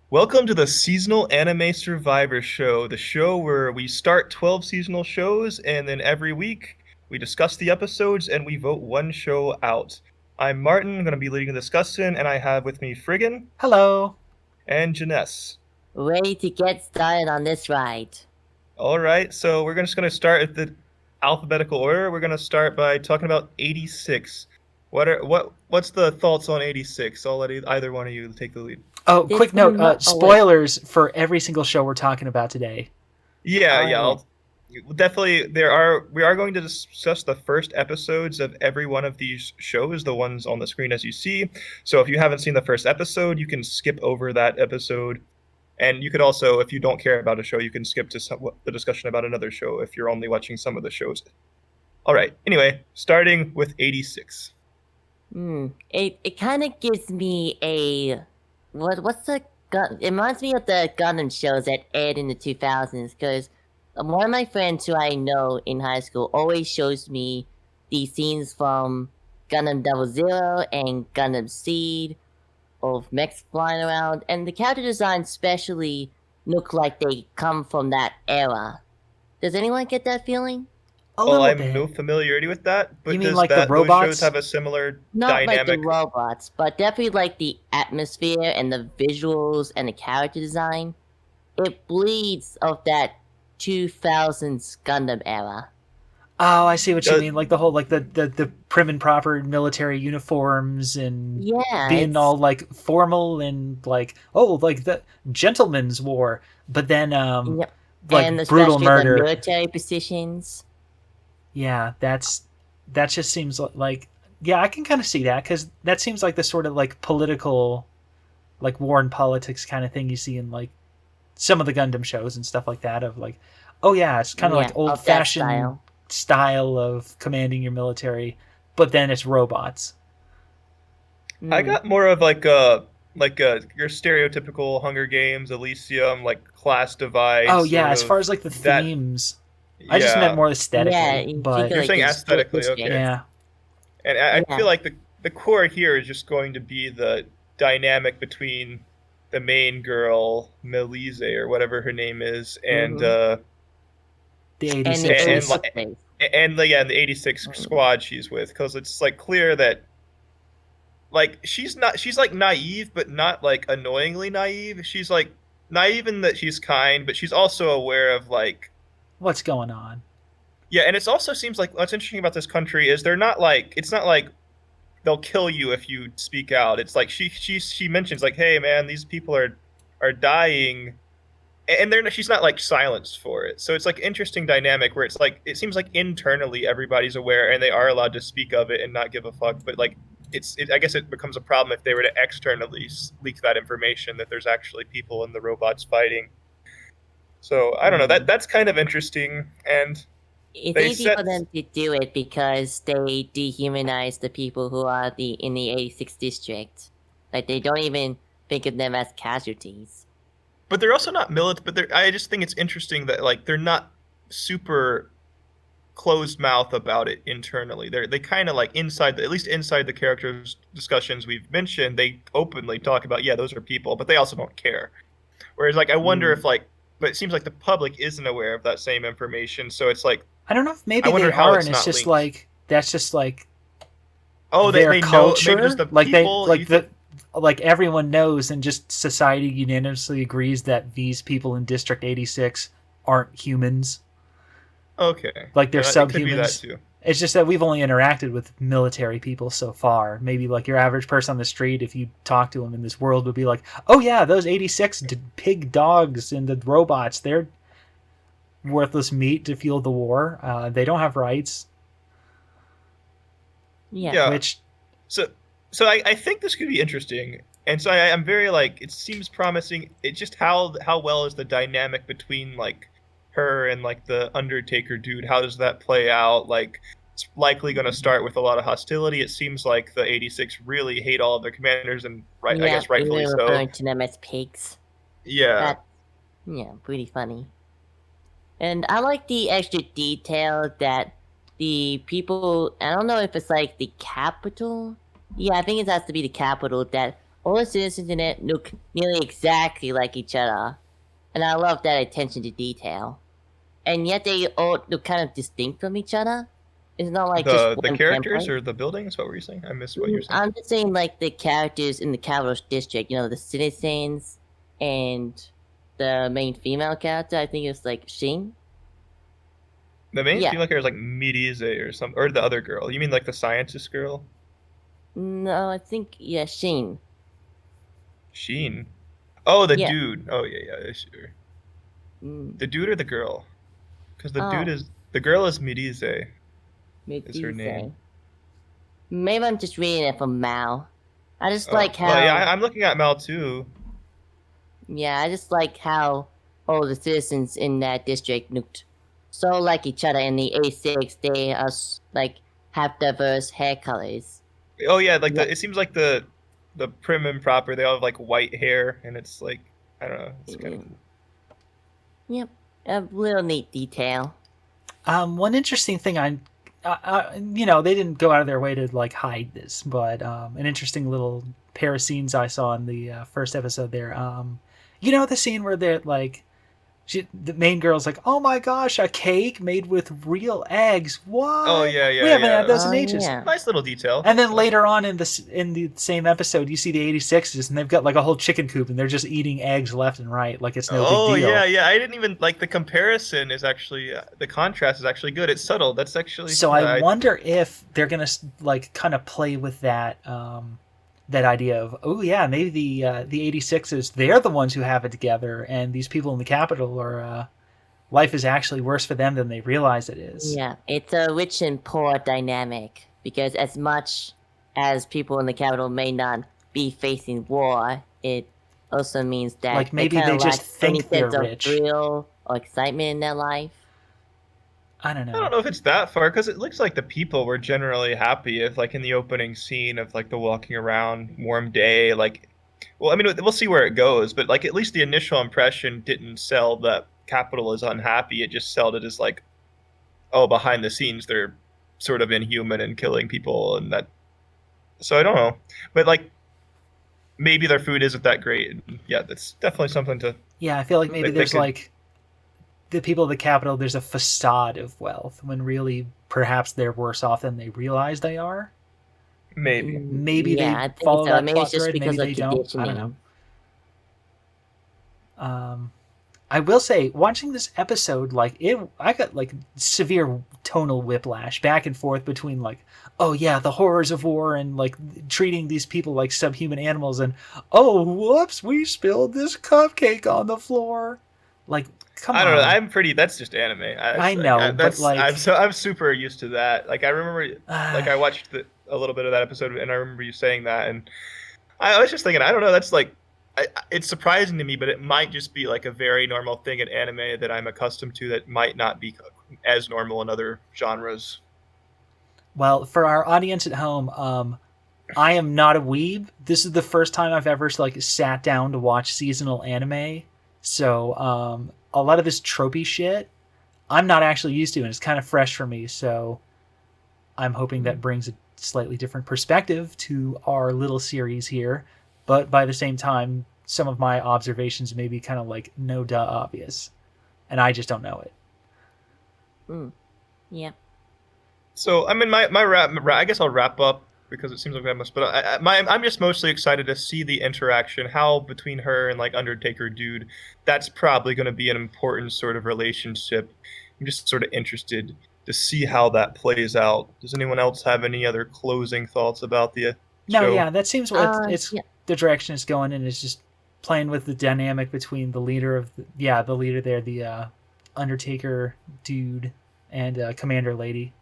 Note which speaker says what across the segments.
Speaker 1: Welcome to the Seasonal Anime Survivor Show, the show where we start 12 seasonal shows and then every week we discuss the episodes and we vote one show out. I'm Martin, going to be leading the discussion, and I have with me Friggin
Speaker 2: Hello.
Speaker 1: and JNES.
Speaker 3: Ready to get started on this ride.
Speaker 1: All right, so we're just going to start at the alphabetical order. We're going to start by talking about 86. What's the thoughts on 86? I'll let either one of you take the lead.
Speaker 2: Oh,
Speaker 3: This
Speaker 2: quick
Speaker 3: one
Speaker 2: note, spoilers for every single show we're talking about today.
Speaker 1: Definitely we are going to discuss the first episodes of every one of these shows, the ones on the screen as you see. So if you haven't seen the first episode, you can skip over that episode. And you could also, if you don't care about a show, you can skip to the discussion about another show if you're only watching some of the shows. All right. Anyway, starting with 86.
Speaker 3: It kind of gives me a what's the gun? It reminds me of the Gundam shows that aired in the 2000s because one of my friends who I know in high school always shows me these scenes from Gundam 00 and Gundam Seed of mechs flying around, and the character designs especially look like they come from that era. Does anyone get that feeling?
Speaker 1: I'm no familiarity with that, but
Speaker 2: you mean
Speaker 1: does
Speaker 2: like
Speaker 1: those
Speaker 2: the robots?
Speaker 1: shows have a similar
Speaker 3: Not
Speaker 1: dynamic?
Speaker 3: like the robots, but definitely like the atmosphere and the visuals and the character design. It bleeds of that 2000s Gundam era.
Speaker 2: Oh, I see what you mean. Like the whole, like the prim and proper military uniforms and being all like formal and like, oh, like the gentleman's war, but then
Speaker 3: Yep.
Speaker 2: like
Speaker 3: and
Speaker 2: brutal murder.
Speaker 3: The military positions.
Speaker 2: Yeah, that just seems like, yeah, I can kind of see that because that seems like the sort of like political, like war and politics kind of thing you see in like some of the Gundam shows and stuff like that. Of like, oh yeah, it's kind of like old fashioned style of commanding your military, but then it's robots.
Speaker 1: I got more of like your stereotypical Hunger Games, Elysium, like class divide.
Speaker 2: Oh yeah, as far as like the themes. I just meant more aesthetically.
Speaker 3: Yeah,
Speaker 2: but
Speaker 1: you're saying aesthetically, okay.
Speaker 2: Yeah.
Speaker 1: And I feel like the core here is just going to be the dynamic between the main girl, Melise, or whatever her name is, and
Speaker 2: the 86
Speaker 1: and the 86 squad she's with, because it's like clear that like she's like naive, but not like annoyingly naive. She's like naive in that she's kind, but she's also aware of like
Speaker 2: what's going on.
Speaker 1: Yeah, and it also seems like what's interesting about this country is it's not like they'll kill you if you speak out. It's like she mentions like, hey man, these people are dying, and she's not like silenced for it. So it's like interesting dynamic where it's like it seems like internally everybody's aware and they are allowed to speak of it and not give a fuck. But like I guess it becomes a problem if they were to externally leak that information that there's actually people in the robots fighting. So I don't know. That's kind of interesting, and
Speaker 3: it's easy for them to do it because they dehumanize the people who are in the 86 district. Like they don't even think of them as casualties.
Speaker 1: But they're also not militant. But I just think it's interesting that like they're not super closed mouth about it internally. They kind of like at least inside the characters' discussions we've mentioned, they openly talk about those are people, but they also don't care. Whereas like I wonder if like. But it seems like the public isn't aware of that same information, so it's like
Speaker 2: I don't know if maybe they are, and it's just linked. Like that's just like
Speaker 1: they
Speaker 2: culture,
Speaker 1: know, just the
Speaker 2: like
Speaker 1: people,
Speaker 2: like everyone knows, and just society unanimously agrees that these people in District 86 aren't humans.
Speaker 1: Okay,
Speaker 2: like they're subhumans.
Speaker 1: It could be that too.
Speaker 2: It's just that we've only interacted with military people so far. Maybe like your average person on the street, if you talk to them in this world, would be like, oh yeah, those 86 pig dogs and the robots, they're worthless meat to fuel the war. They don't have rights.
Speaker 3: Yeah.
Speaker 1: So I think this could be interesting. And so I'm very like, it seems promising. It's just how well is the dynamic between like her and like the Undertaker dude? How does that play out? Like, it's likely going to start with a lot of hostility. It seems like the 86 really hate all of their commanders, and I guess rightfully so.
Speaker 3: Referring to them as pigs.
Speaker 1: Yeah.
Speaker 3: Pretty funny. And I like the extra detail that the people, I don't know if it's like the capital. Yeah, I think it has to be the capital that all the citizens in it look nearly exactly like each other, and I love that attention to detail. And yet they all look kind of distinct from each other. It's not like just
Speaker 1: The
Speaker 3: one
Speaker 1: characters
Speaker 3: template.
Speaker 1: or the buildings? What were you saying? I missed what you were saying.
Speaker 3: I'm just saying, like, the characters in the capital district, the citizens and the main female character, I think it's like Shin.
Speaker 1: The main
Speaker 3: Yeah.
Speaker 1: female character is like Midize or something, or the other girl. You mean like the scientist girl?
Speaker 3: No, I think, yeah, Shin.
Speaker 1: Sheen. Oh, the
Speaker 3: Yeah.
Speaker 1: dude. Oh yeah, sure.
Speaker 3: Mm.
Speaker 1: The dude or the girl? Because the
Speaker 3: Oh.
Speaker 1: the girl is Midize.
Speaker 3: Maybe
Speaker 1: Is her name.
Speaker 3: Maybe I'm just reading it from Mal. I just like how.
Speaker 1: Well, yeah, I'm looking at Mal too.
Speaker 3: Yeah, I just like how all the citizens in that district looked so like each other. In the A6, they are like have diverse hair colors.
Speaker 1: Oh yeah, like
Speaker 3: Yeah.
Speaker 1: it seems like the prim and proper. They all have like white hair, and it's like I don't know. It's kind of cool.
Speaker 3: Yep, a little neat detail.
Speaker 2: One interesting thing they didn't go out of their way to like hide this, but an interesting little pair of scenes I saw in the first episode there. The scene where they're like, the main girl's like, "Oh my gosh, a cake made with real eggs! What?
Speaker 1: Oh yeah,
Speaker 2: we haven't had those in
Speaker 3: Oh,
Speaker 2: ages."
Speaker 3: yeah.
Speaker 1: Nice little detail.
Speaker 2: And then later on in the same episode, you see the 86s, and they've got like a whole chicken coop, and they're just eating eggs left and right, like it's no big deal.
Speaker 1: Yeah. I didn't even like the comparison is actually the contrast is actually good. It's subtle. That's actually.
Speaker 2: So I wonder if they're gonna like kind of play with that that idea of, oh yeah, maybe the 86s, they're the ones who have it together, and these people in the capital are life is actually worse for them than they realize it is.
Speaker 3: Yeah, it's a rich and poor dynamic because as much as people in the capital may not be facing war, it also means that
Speaker 2: Like, maybe
Speaker 3: kinda
Speaker 2: they just
Speaker 3: lack any
Speaker 2: think they're
Speaker 3: sense of
Speaker 2: rich.
Speaker 3: thrill or excitement in their life.
Speaker 2: I don't
Speaker 1: I don't
Speaker 2: know.
Speaker 1: know if it's that far because it looks like the people were generally happy if like in the opening scene of like the walking around warm day like well I mean we'll see where it goes but like at least the initial impression didn't sell that capital is unhappy. It just sold it as like oh behind the scenes they're sort of inhuman and killing people and that so I don't know but like maybe their food isn't that great and, yeah that's definitely something to
Speaker 2: Yeah, I feel like maybe
Speaker 1: They
Speaker 2: there's
Speaker 1: could-
Speaker 2: like the people of the capital, there's a facade of wealth when really perhaps they're worse off than they realize they are.
Speaker 1: maybe
Speaker 2: Maybe
Speaker 3: Yeah, I
Speaker 2: they
Speaker 3: think
Speaker 2: follow
Speaker 3: so.
Speaker 2: that
Speaker 3: Maybe
Speaker 2: plot
Speaker 3: it's just
Speaker 2: thread, maybe
Speaker 3: because of
Speaker 2: they don't. I don't know.
Speaker 3: conditioning.
Speaker 2: I will say, watching this episode, I got like severe tonal whiplash back and forth between like, oh yeah, the horrors of war and like treating these people like subhuman animals, and oh whoops, we spilled this cupcake on the floor. Like, come on.
Speaker 1: I don't know. I'm pretty. That's just anime.
Speaker 2: I know, but, like-
Speaker 1: I'm super used to that. Like I remember, like I watched a little bit of that episode, and I remember you saying that, and I was just thinking, I don't know. That's like, it's surprising to me, but it might just be like a very normal thing in anime that I'm accustomed to that might not be as normal in other genres.
Speaker 2: Well, for our audience at home, I am not a weeb. This is the first time I've ever like sat down to watch seasonal anime. So a lot of this tropey shit, I'm not actually used to, and it's kind of fresh for me. So I'm hoping that brings a slightly different perspective to our little series here. But by the same time, some of my observations may be kind of like no duh obvious, and I just don't know it.
Speaker 3: Yeah.
Speaker 1: So I mean, my I guess I'll wrap up because it seems like I must. But I'm just mostly excited to see the interaction, how between her and like Undertaker dude. That's probably going to be an important sort of relationship. I'm just sort of interested to see how that plays out. Does anyone else have any other closing thoughts about the
Speaker 2: No,
Speaker 1: show?
Speaker 2: yeah, that seems what it's
Speaker 3: Yeah.
Speaker 2: the direction it's going in, is just playing with the dynamic between the leader of the leader there, the Undertaker dude, and Commander Lady.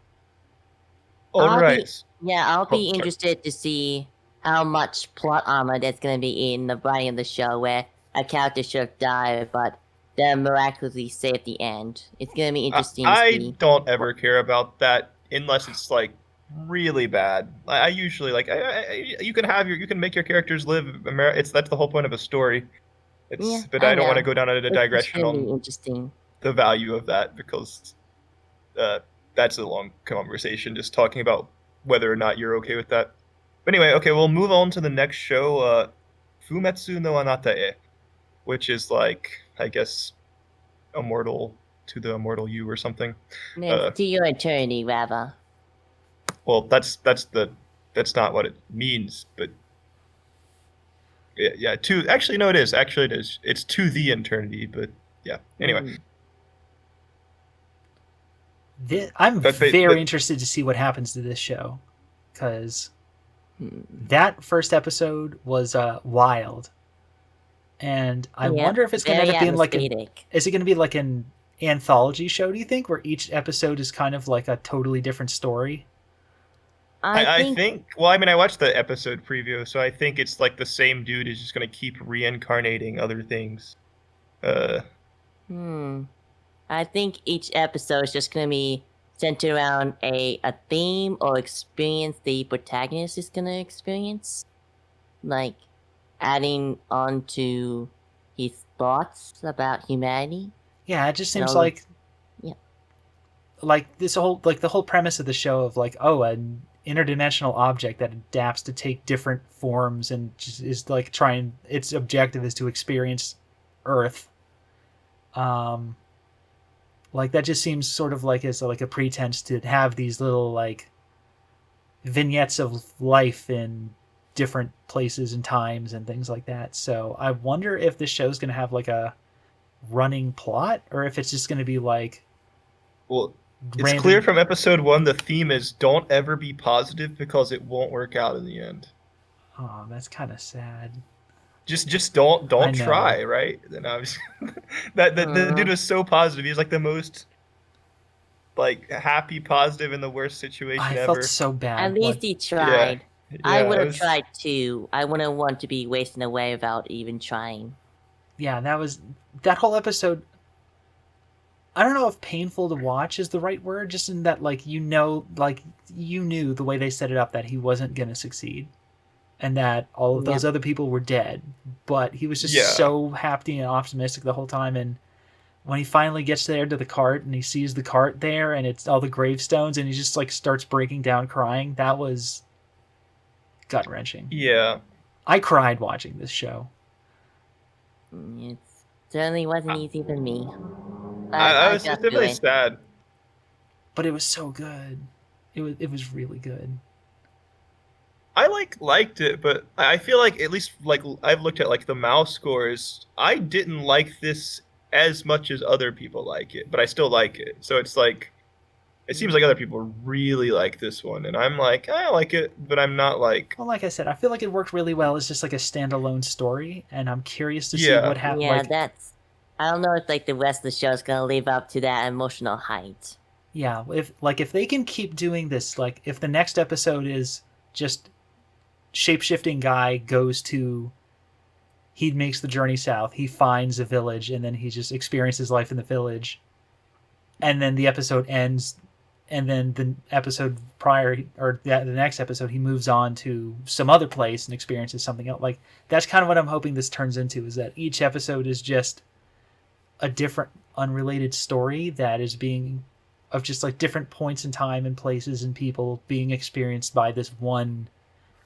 Speaker 1: All
Speaker 3: I'll
Speaker 1: right.
Speaker 3: I'll be
Speaker 1: sorry.
Speaker 3: interested to see how much plot armor there's going to be in the writing of the show where a character should have died, but they're miraculously saved at the end. It's going to be interesting to
Speaker 1: I
Speaker 3: see.
Speaker 1: don't ever care about that unless it's like really bad. I usually like you can make your characters live. That's the whole point of a story.
Speaker 3: Yeah,
Speaker 1: But
Speaker 3: I
Speaker 1: I don't want to
Speaker 3: know.
Speaker 1: go down a
Speaker 3: It's
Speaker 1: digression
Speaker 3: really
Speaker 1: on
Speaker 3: interesting.
Speaker 1: the value of that because that's a long conversation just talking about whether or not you're okay with that. But anyway, okay, we'll move on to the next show. Fumetsu no Anata, which is like, I guess, immortal to the immortal you or something.
Speaker 3: To your eternity, rather.
Speaker 1: Well, that's not what it means, but yeah. To actually, no, it is. Actually, it is. It's to the eternity, but yeah. Anyway,
Speaker 2: I'm
Speaker 1: But
Speaker 2: very interested to see what happens to this show, because that first episode was wild, and I wonder if it's going to end up being like is it going to be like an anthology show? Do you think, where each episode is kind of like a totally different story?
Speaker 1: I think. Well, I mean, I watched the episode preview, so I think it's like the same dude is just going to keep reincarnating other things.
Speaker 3: I think each episode is just going to be centered around a theme or experience the protagonist is going to experience. Like, adding on to his thoughts about humanity.
Speaker 2: Yeah, it just seems like...
Speaker 3: Yeah.
Speaker 2: Like, this whole... Like, the whole premise of the show of, like, an interdimensional object that adapts to take different forms and just is, like, trying... Its objective is to experience Earth. Like, that just seems sort of like as like a pretense to have these little like vignettes of life in different places and times and things like that. So I wonder if this show's going to have like a running plot, or if it's just going to be like...
Speaker 1: Well, it's clear from episode 1 the theme is don't ever be positive because it won't work out in the end.
Speaker 2: Oh, that's kind of sad.
Speaker 1: Just don't try, right? Then obviously the dude was so positive. He was like the most like happy, positive in the worst situation ever.
Speaker 2: I felt so bad.
Speaker 3: At least he tried. Yeah, I would have tried too. I wouldn't want to be wasting away without even trying.
Speaker 2: Yeah, that whole episode. I don't know if painful to watch is the right word, just in that like you knew the way they set it up that he wasn't gonna succeed. And that all of those other people were dead. But he was just so happy and optimistic the whole time. And when he finally gets there to the cart and he sees the cart there and it's all the gravestones and he just like starts breaking down crying, that was gut-wrenching.
Speaker 1: Yeah.
Speaker 2: I cried watching this show.
Speaker 3: It certainly wasn't easy for me.
Speaker 1: I was just really sad.
Speaker 2: But it was so good. It was really good.
Speaker 1: I liked it, but I feel like at least like I've looked at like the mouse scores. I didn't like this as much as other people like it, but I still like it. So it's like it seems like other people really like this one, and I'm like I like it, but I'm not like.
Speaker 2: Well, like I said, I feel like it worked really well as just like a standalone story, and I'm curious to see what happens.
Speaker 3: Yeah, that's. I don't know if like the rest of the show is gonna live up to that emotional height.
Speaker 2: Yeah, if they can keep doing this, like if the next episode is just shape-shifting guy he makes the journey south, he finds a village, and then he just experiences life in the village, and then the episode ends, and then the episode prior or the next episode he moves on to some other place and experiences something else. Like that's kind of what I'm hoping this turns into, is that each episode is just a different unrelated story that is being of just like different points in time and places and people being experienced by this one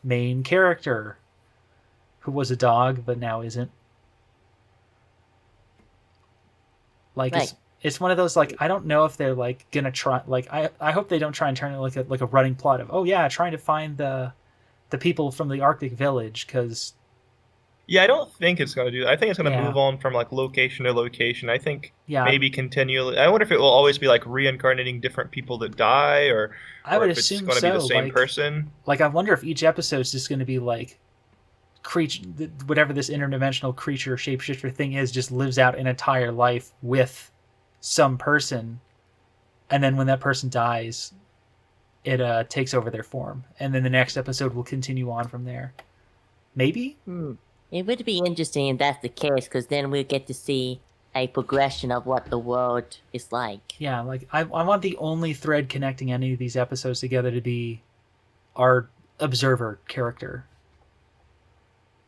Speaker 2: main character who was a dog but now isn't. Like right. It's one of those like I don't know if they're like gonna try like I hope they don't try and turn it like a running plot of trying to find the people from the Arctic village, because
Speaker 1: I don't think it's going to do that. I think it's going to move on from like location to location. I think maybe continually. I wonder if it will always be like reincarnating different people that die, or
Speaker 2: I would
Speaker 1: if
Speaker 2: assume
Speaker 1: it's going to be the same person.
Speaker 2: Like I wonder if each episode is just going to be like creature, whatever this interdimensional creature shapeshifter thing is, just lives out an entire life with some person, and then when that person dies, it takes over their form, and then the next episode will continue on from there. Maybe.
Speaker 3: It would be interesting if that's the case, because then we'll get to see a progression of what the world is like.
Speaker 2: Yeah, like I want the only thread connecting any of these episodes together to be our observer character.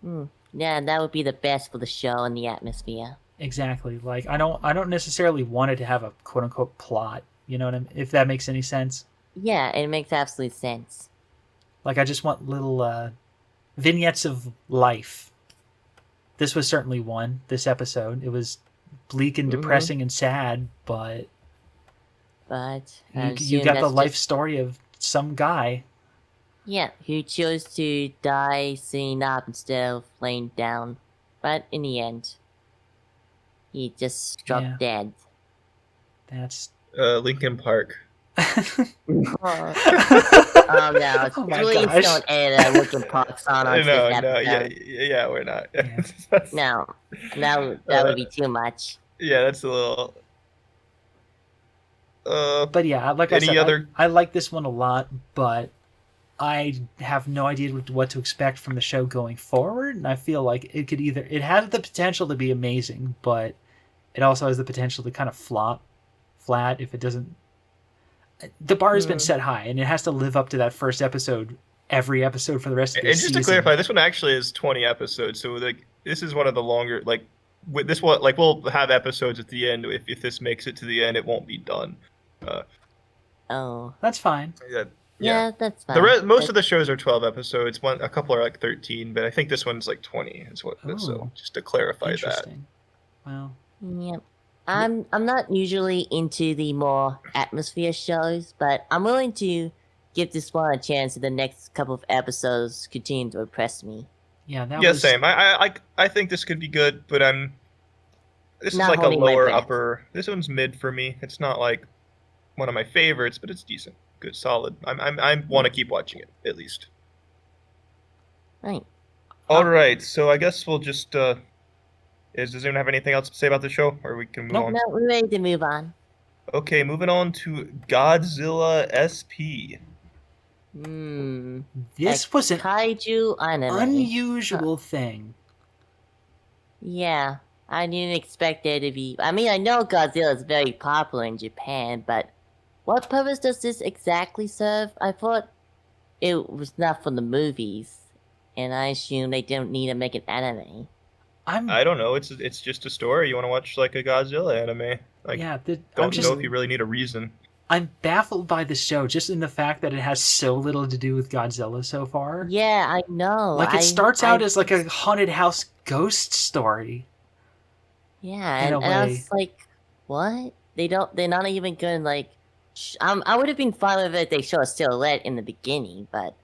Speaker 3: Yeah, that would be the best for the show and the atmosphere.
Speaker 2: Exactly. Like I don't necessarily want it to have a quote unquote plot. You know what I mean? If that makes any sense.
Speaker 3: Yeah, it makes absolute sense.
Speaker 2: Like I just want little vignettes of life. this was certainly one. This episode, it was bleak and
Speaker 3: Mhm.
Speaker 2: depressing and sad, but
Speaker 3: But
Speaker 2: you got the life story of some guy.
Speaker 3: Yeah, who chose to die sitting up instead of laying down. But in the end, he just dropped dead.
Speaker 2: That's
Speaker 1: Linkin Park.
Speaker 3: Oh no,
Speaker 2: Oh my
Speaker 3: please
Speaker 2: gosh.
Speaker 3: don't edit a Linkin Park song onto
Speaker 1: No,
Speaker 3: this
Speaker 1: no,
Speaker 3: episode.
Speaker 1: yeah, we're not.
Speaker 2: Yeah.
Speaker 3: No, that would be too much.
Speaker 1: Yeah, that's a little.
Speaker 2: But yeah, like I
Speaker 1: Any
Speaker 2: said,
Speaker 1: other-
Speaker 2: I like this one a lot, but I have no idea what to expect from the show going forward, and I feel like it has the potential to be amazing, but it also has the potential to kind of flop flat if it doesn't. The bar has been set high, and it has to live up to that first episode every episode for the rest of the
Speaker 1: And
Speaker 2: season.
Speaker 1: just to clarify, this one actually is 20 episodes, so like this is one of the longer. Like with this one, like we'll have episodes at the end. If this makes it to the end, it won't be done.
Speaker 3: Oh,
Speaker 2: That's fine.
Speaker 3: yeah, that's fine.
Speaker 1: Most of the shows are 12 episodes. A couple are like 13, but I think this one's like 20. Is what.
Speaker 2: Ooh.
Speaker 1: So just to clarify that.
Speaker 2: Interesting. Well,
Speaker 3: Yep. I'm not usually into the more atmosphere shows, but I'm willing to give this one a chance. The next couple of episodes continue to impress me.
Speaker 2: yeah, that
Speaker 1: Yeah,
Speaker 2: was
Speaker 1: same. I think this could be good, but this is
Speaker 3: Not
Speaker 1: like a
Speaker 3: holding my
Speaker 1: lower
Speaker 3: breath.
Speaker 1: upper. This one's mid for me. It's not like one of my favorites, but it's decent, good, solid. I want to keep watching it at least.
Speaker 3: Right.
Speaker 1: All right, so I guess we'll just. Does anyone have anything else to say about the show, or we can move on?
Speaker 3: No, we're ready to move on.
Speaker 1: Okay, moving on to Godzilla SP.
Speaker 2: this was an
Speaker 3: Kaiju anime.
Speaker 2: unusual thing.
Speaker 3: Yeah, I didn't expect there to be. I mean, I know Godzilla is very popular in Japan, but what purpose does this exactly serve? I thought it was not for the movies, and I assume they didn't need to make an anime.
Speaker 1: I don't know. It's just a story. You want to watch like a Godzilla anime? Like,
Speaker 2: Yeah,
Speaker 1: don't know if you really need a reason.
Speaker 2: I'm baffled by the show just in the fact that it has so little to do with Godzilla so far.
Speaker 3: Yeah, I know.
Speaker 2: Like it starts out as like a haunted house ghost story.
Speaker 3: Yeah,
Speaker 2: in a
Speaker 3: and I
Speaker 2: way.
Speaker 3: was like, what? They're not even good, like, I would have been fine with it if they show a silhouette in the beginning, but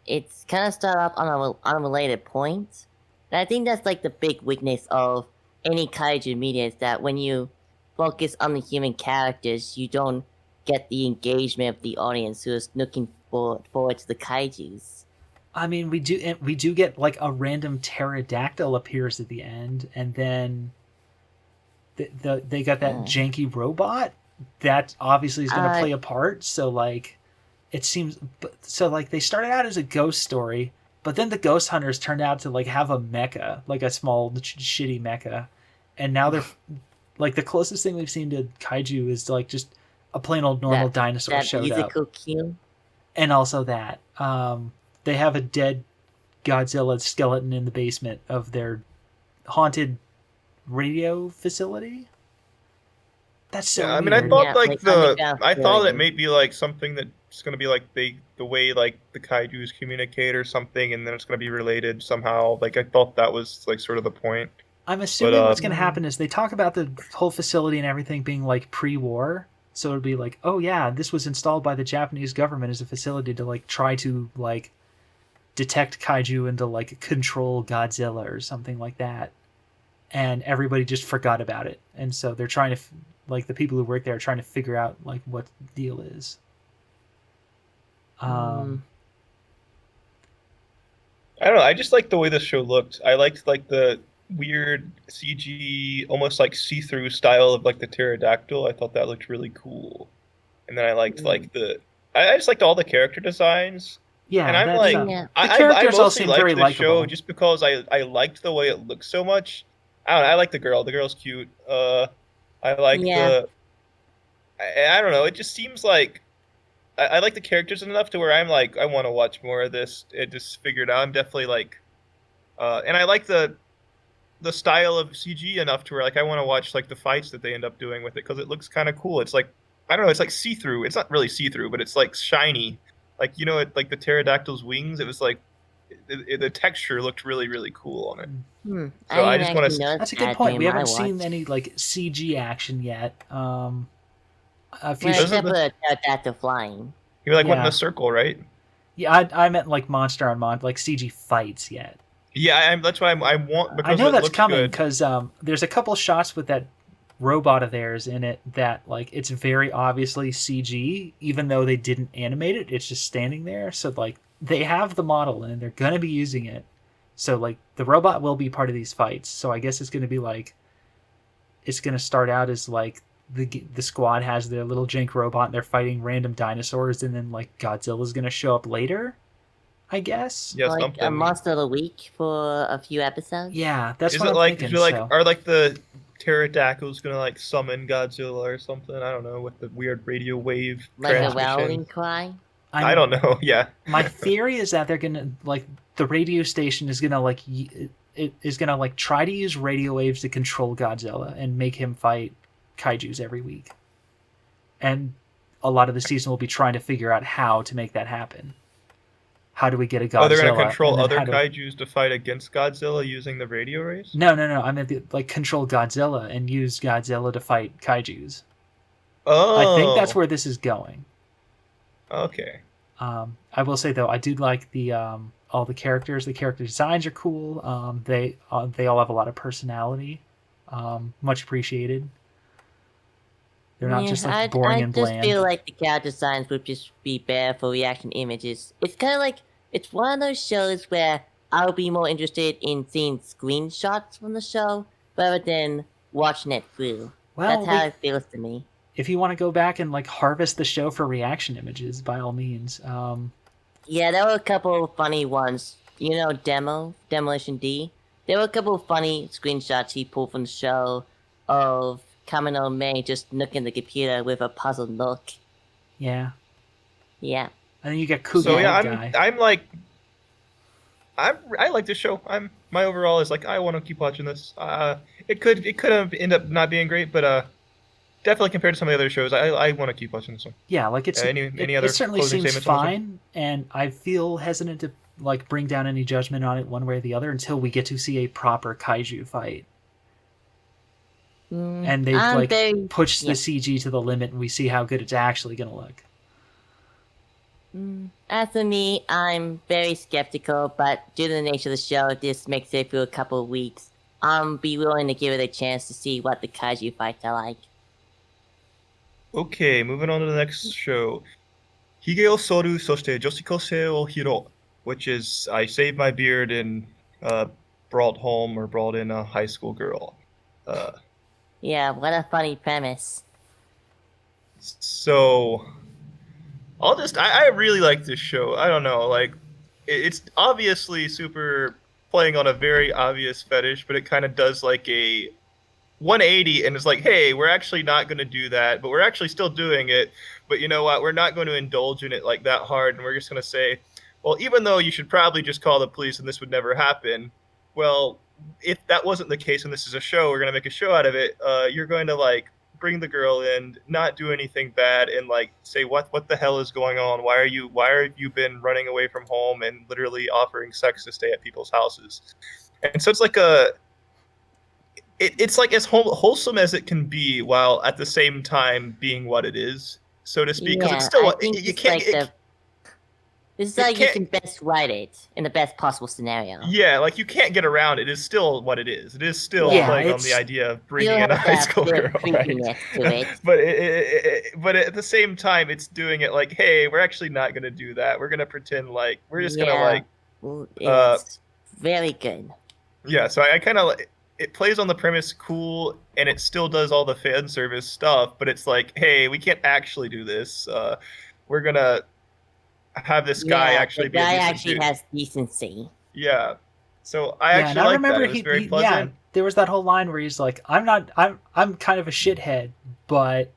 Speaker 3: it's kind of started off on an unrelated point. And I think that's like the big weakness of any kaiju media is that when you focus on the human characters, you don't get the engagement of the audience who is looking forward to the kaijus.
Speaker 2: I mean, we do get like a random pterodactyl appears at the end, and then they got that janky robot that obviously is going to play a part. So like, it seems so like they started out as a ghost story, but then the ghost hunters turned out to like have a mecha, like a small shitty mecha, and now they're like the closest thing we've seen to kaiju is like just a plain old normal dinosaur
Speaker 3: that
Speaker 2: showed up.
Speaker 3: musical cue.
Speaker 2: And also that they have a dead Godzilla skeleton in the basement of their haunted radio facility. That's so
Speaker 1: Yeah, I mean,
Speaker 2: weird.
Speaker 1: I thought
Speaker 3: Yeah,
Speaker 1: like
Speaker 3: like
Speaker 1: the
Speaker 3: underground
Speaker 1: I thought it
Speaker 3: building.
Speaker 1: may be like something that's going to be like the way like the kaijus communicate or something, and then it's going to be related somehow. Like I thought that was like sort of the point.
Speaker 2: I'm assuming what's
Speaker 1: But,
Speaker 2: going to happen is they talk about the whole facility and everything being like pre-war. So it'd be like, oh yeah, this was installed by the Japanese government as a facility to like try to like detect kaiju and to like control Godzilla or something like that. And everybody just forgot about it. And so they're trying to like the people who work there are trying to figure out like what the deal is.
Speaker 1: I don't know. I just like the way this show looked. I liked like the weird CG, almost like see-through style of like the pterodactyl. I thought that looked really cool. And then I liked like I just liked all the character designs.
Speaker 2: Yeah,
Speaker 1: And I'm
Speaker 2: that's,
Speaker 1: like,
Speaker 3: Yeah.
Speaker 2: the
Speaker 1: I
Speaker 2: characters all
Speaker 1: mostly
Speaker 2: seem
Speaker 1: liked
Speaker 2: very
Speaker 1: this
Speaker 2: likable.
Speaker 1: show just because I liked the way it looked so much. I don't know. I like the girl. The girl's cute. I like
Speaker 3: Yeah.
Speaker 1: I don't know. It just seems like I like the characters enough to where I'm like I want to watch more of this. It just figured out. I'm definitely like, and I like the style of CG enough to where like I want to watch like the fights that they end up doing with it because it looks kind of cool. It's like I don't know. It's like see-through. It's not really see-through, but it's like shiny. Like like the pterodactyl's wings. It was like the texture looked really, really cool on it.
Speaker 3: I
Speaker 1: So I
Speaker 3: didn't
Speaker 1: just want
Speaker 3: actually
Speaker 1: to.
Speaker 3: notice
Speaker 2: That's a good
Speaker 3: that
Speaker 2: point.
Speaker 3: during
Speaker 2: We
Speaker 3: my
Speaker 2: haven't seen
Speaker 3: watch.
Speaker 2: any like CG action yet. A few
Speaker 3: Well,
Speaker 1: Those are
Speaker 3: except
Speaker 1: the-
Speaker 3: for the pterodactyl flying.
Speaker 1: You like went in
Speaker 2: Yeah.
Speaker 1: the circle, right?
Speaker 2: Yeah, I meant like monster on monster, like CG fights yet.
Speaker 1: Yeah, that's why I want, because
Speaker 2: I know
Speaker 1: it
Speaker 2: that's
Speaker 1: looks
Speaker 2: coming
Speaker 1: good.
Speaker 2: because there's a couple shots with that robot of theirs in it that like it's very obviously CG, even though they didn't animate it. It's just standing there, so like they have the model and they're gonna be using it. So like the robot will be part of these fights. So I guess it's gonna be like it's gonna start out as like the squad has their little jank robot and they're fighting random dinosaurs, and then like Godzilla's gonna show up later. I guess.
Speaker 1: Yeah,
Speaker 3: Like
Speaker 1: something.
Speaker 3: a monster of the week for a few episodes.
Speaker 2: Yeah, that's
Speaker 1: Is
Speaker 2: what
Speaker 1: it
Speaker 2: I'm
Speaker 1: like,
Speaker 2: thinking.
Speaker 1: is it like,
Speaker 2: So.
Speaker 1: are like the pterodactyls gonna like summon Godzilla or something? I don't know, with the weird radio wave
Speaker 3: Like a
Speaker 1: transmission.
Speaker 3: wailing cry.
Speaker 1: I don't know. Yeah.
Speaker 2: My theory is that they're gonna like the radio station is gonna like it is gonna like try to use radio waves to control Godzilla and make him fight kaiju's every week, and a lot of the season will be trying to figure out how to make that happen. How do we get a Godzilla?
Speaker 1: Oh, they're gonna control
Speaker 2: and then
Speaker 1: other
Speaker 2: how do-
Speaker 1: kaiju's to fight against Godzilla using the radio rays.
Speaker 2: No. I meant like control Godzilla and use Godzilla to fight kaiju's.
Speaker 1: Oh,
Speaker 2: I think that's where this is going.
Speaker 1: Okay.
Speaker 2: I will say though, I do like the all the characters. The character designs are cool. They all have a lot of personality. Much appreciated. They're not just like boring and bland.
Speaker 3: I just feel like the character designs would just be better for reaction images. It's kind of like it's one of those shows where I'll be more interested in seeing screenshots from the show rather than watching it through.
Speaker 2: Well,
Speaker 3: That's how it feels to me.
Speaker 2: if you want to go back and like harvest the show for reaction images, by all means.
Speaker 3: Yeah, there were a couple of funny ones. You know, Demolition D. There were a couple of funny screenshots he pulled from the show of Kamino May just looking at the computer with a puzzled look.
Speaker 2: Yeah.
Speaker 3: Yeah.
Speaker 2: And then you got Kuga,
Speaker 1: So yeah,
Speaker 2: guy.
Speaker 1: I like this show. My overall is like I want to keep watching this. It could have end up not being great, but definitely compared to some of the other shows, I want to keep watching this one.
Speaker 2: Yeah, like it's
Speaker 1: Any other
Speaker 2: it certainly
Speaker 1: closing
Speaker 2: seems
Speaker 1: statements on this one?
Speaker 2: fine, and I feel hesitant to like bring down any judgment on it one way or the other until we get to see a proper kaiju fight. And they've
Speaker 3: I'm
Speaker 2: like
Speaker 3: very-
Speaker 2: pushed
Speaker 3: yeah.
Speaker 2: the CG to the limit, and we see how good it's actually going to look.
Speaker 3: As for me, I'm very skeptical, but due to the nature of the show, this makes it through a couple of weeks. I'll be willing to give it a chance to see what the kaiju fights are like.
Speaker 1: Okay, moving on to the next show. Hige o Soru, soshite Joshikousei o Hirou, which is I saved my beard and brought home or brought in a high school girl.
Speaker 3: Yeah, what a funny premise.
Speaker 1: So I really like this show. I don't know, like it's obviously super playing on a very obvious fetish, but it kind of does like a 180 and it's like, hey, we're actually not going to do that, but we're actually still doing it. But you know what? We're not going to indulge in it like that hard, and we're just going to say, well, even though you should probably just call the police and this would never happen, well, if that wasn't the case and this is a show, we're going to make a show out of it. You're going to like bring the girl in, not do anything bad, and like say what the hell is going on? Why have you been running away from home and literally offering sex to stay at people's houses? And so it's like it's like as wholesome as it can be, while at the same time being what it is, so to speak. Because it's still
Speaker 3: I think
Speaker 1: you
Speaker 3: it's
Speaker 1: can't.
Speaker 3: like this is
Speaker 1: you
Speaker 3: how you
Speaker 1: can't-
Speaker 3: can best write it in the best possible scenario.
Speaker 1: Yeah, like you can't get around it. It's still what it is. It is still
Speaker 2: Yeah,
Speaker 1: playing on
Speaker 2: it's-
Speaker 1: the idea of
Speaker 3: You
Speaker 1: bringing in a
Speaker 3: have
Speaker 1: high
Speaker 3: that
Speaker 1: school
Speaker 3: bit
Speaker 1: girl,
Speaker 3: of
Speaker 1: right?
Speaker 3: creepiness to it.
Speaker 1: But at the same time, it's doing it like, hey, we're actually not going to do that. We're going to pretend like we're just going to
Speaker 3: Yeah.
Speaker 1: like,
Speaker 3: Well, it's very good.
Speaker 1: yeah. So I kind of it plays on the premise cool, and it still does all the fan service stuff. But it's like, hey, we can't actually do this. We're gonna have this guy actually
Speaker 3: the
Speaker 1: be a
Speaker 3: guy
Speaker 1: decent
Speaker 3: actually
Speaker 1: dude.
Speaker 3: has decency.
Speaker 1: Yeah. So I
Speaker 2: Yeah,
Speaker 1: actually
Speaker 2: and I
Speaker 1: like
Speaker 2: remember
Speaker 1: that. It was very
Speaker 2: yeah,
Speaker 1: pleasant.
Speaker 2: there was that whole line where he's like, I'm kind of a shithead, but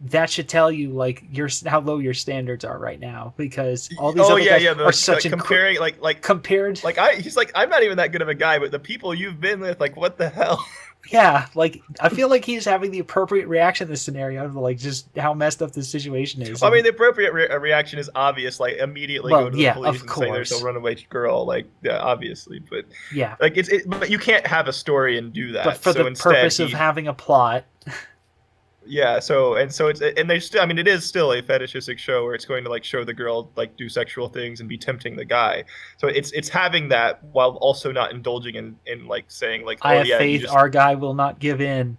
Speaker 2: that should tell you like how low your standards are right now, because all these other guys are such
Speaker 1: comparing like
Speaker 2: compared.
Speaker 1: like he's like, I'm not even that good of a guy, but the people you've been with, like, what the hell?
Speaker 2: Yeah, like I feel like he's having the appropriate reaction in this scenario, like just how messed up this situation is.
Speaker 1: Well, I mean, the appropriate reaction is obvious. Like, immediately go
Speaker 2: Well,
Speaker 1: to the
Speaker 2: yeah,
Speaker 1: police
Speaker 2: of
Speaker 1: and say there's a
Speaker 2: course.
Speaker 1: runaway girl. Like, yeah, obviously, but
Speaker 2: Yeah,
Speaker 1: like but you can't have a story and do
Speaker 2: but
Speaker 1: that.
Speaker 2: for
Speaker 1: So
Speaker 2: the
Speaker 1: instead,
Speaker 2: purpose of having a plot,
Speaker 1: yeah. So it's and they still. I mean, it is still a fetishistic show where it's going to like show the girl like do sexual things and be tempting the guy. So it's having that while also not indulging in like saying like,
Speaker 2: I
Speaker 1: oh
Speaker 2: have
Speaker 1: yeah, you
Speaker 2: faith
Speaker 1: just
Speaker 2: our guy will not give in.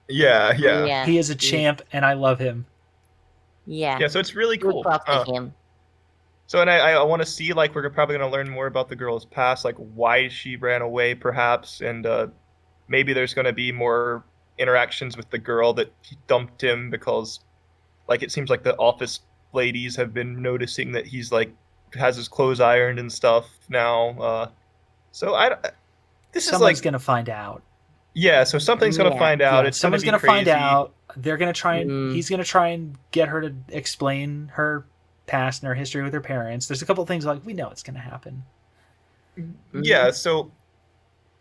Speaker 1: yeah yeah
Speaker 3: Yeah.
Speaker 2: He is a champ, and I love him.
Speaker 3: Yeah.
Speaker 1: yeah. So it's really
Speaker 3: Good
Speaker 1: cool.
Speaker 3: props to him.
Speaker 1: So and I want to see like we're probably going to learn more about the girl's past, like why she ran away, perhaps, and maybe there's going to be more interactions with the girl that dumped him because, like, it seems like the office ladies have been noticing that he's like has his clothes ironed and stuff now. So this is
Speaker 2: Someone's
Speaker 1: like
Speaker 2: gonna find out.
Speaker 1: yeah. So something's going to
Speaker 3: Yeah.
Speaker 1: find out.
Speaker 2: Yeah,
Speaker 1: It's going to
Speaker 2: someone's
Speaker 1: be
Speaker 2: gonna
Speaker 1: crazy.
Speaker 2: find out. They're gonna try and
Speaker 3: Mm.
Speaker 2: he's gonna try and get her to explain her past and her history with her parents. There's a couple of things like we know it's gonna happen.
Speaker 1: Yeah. So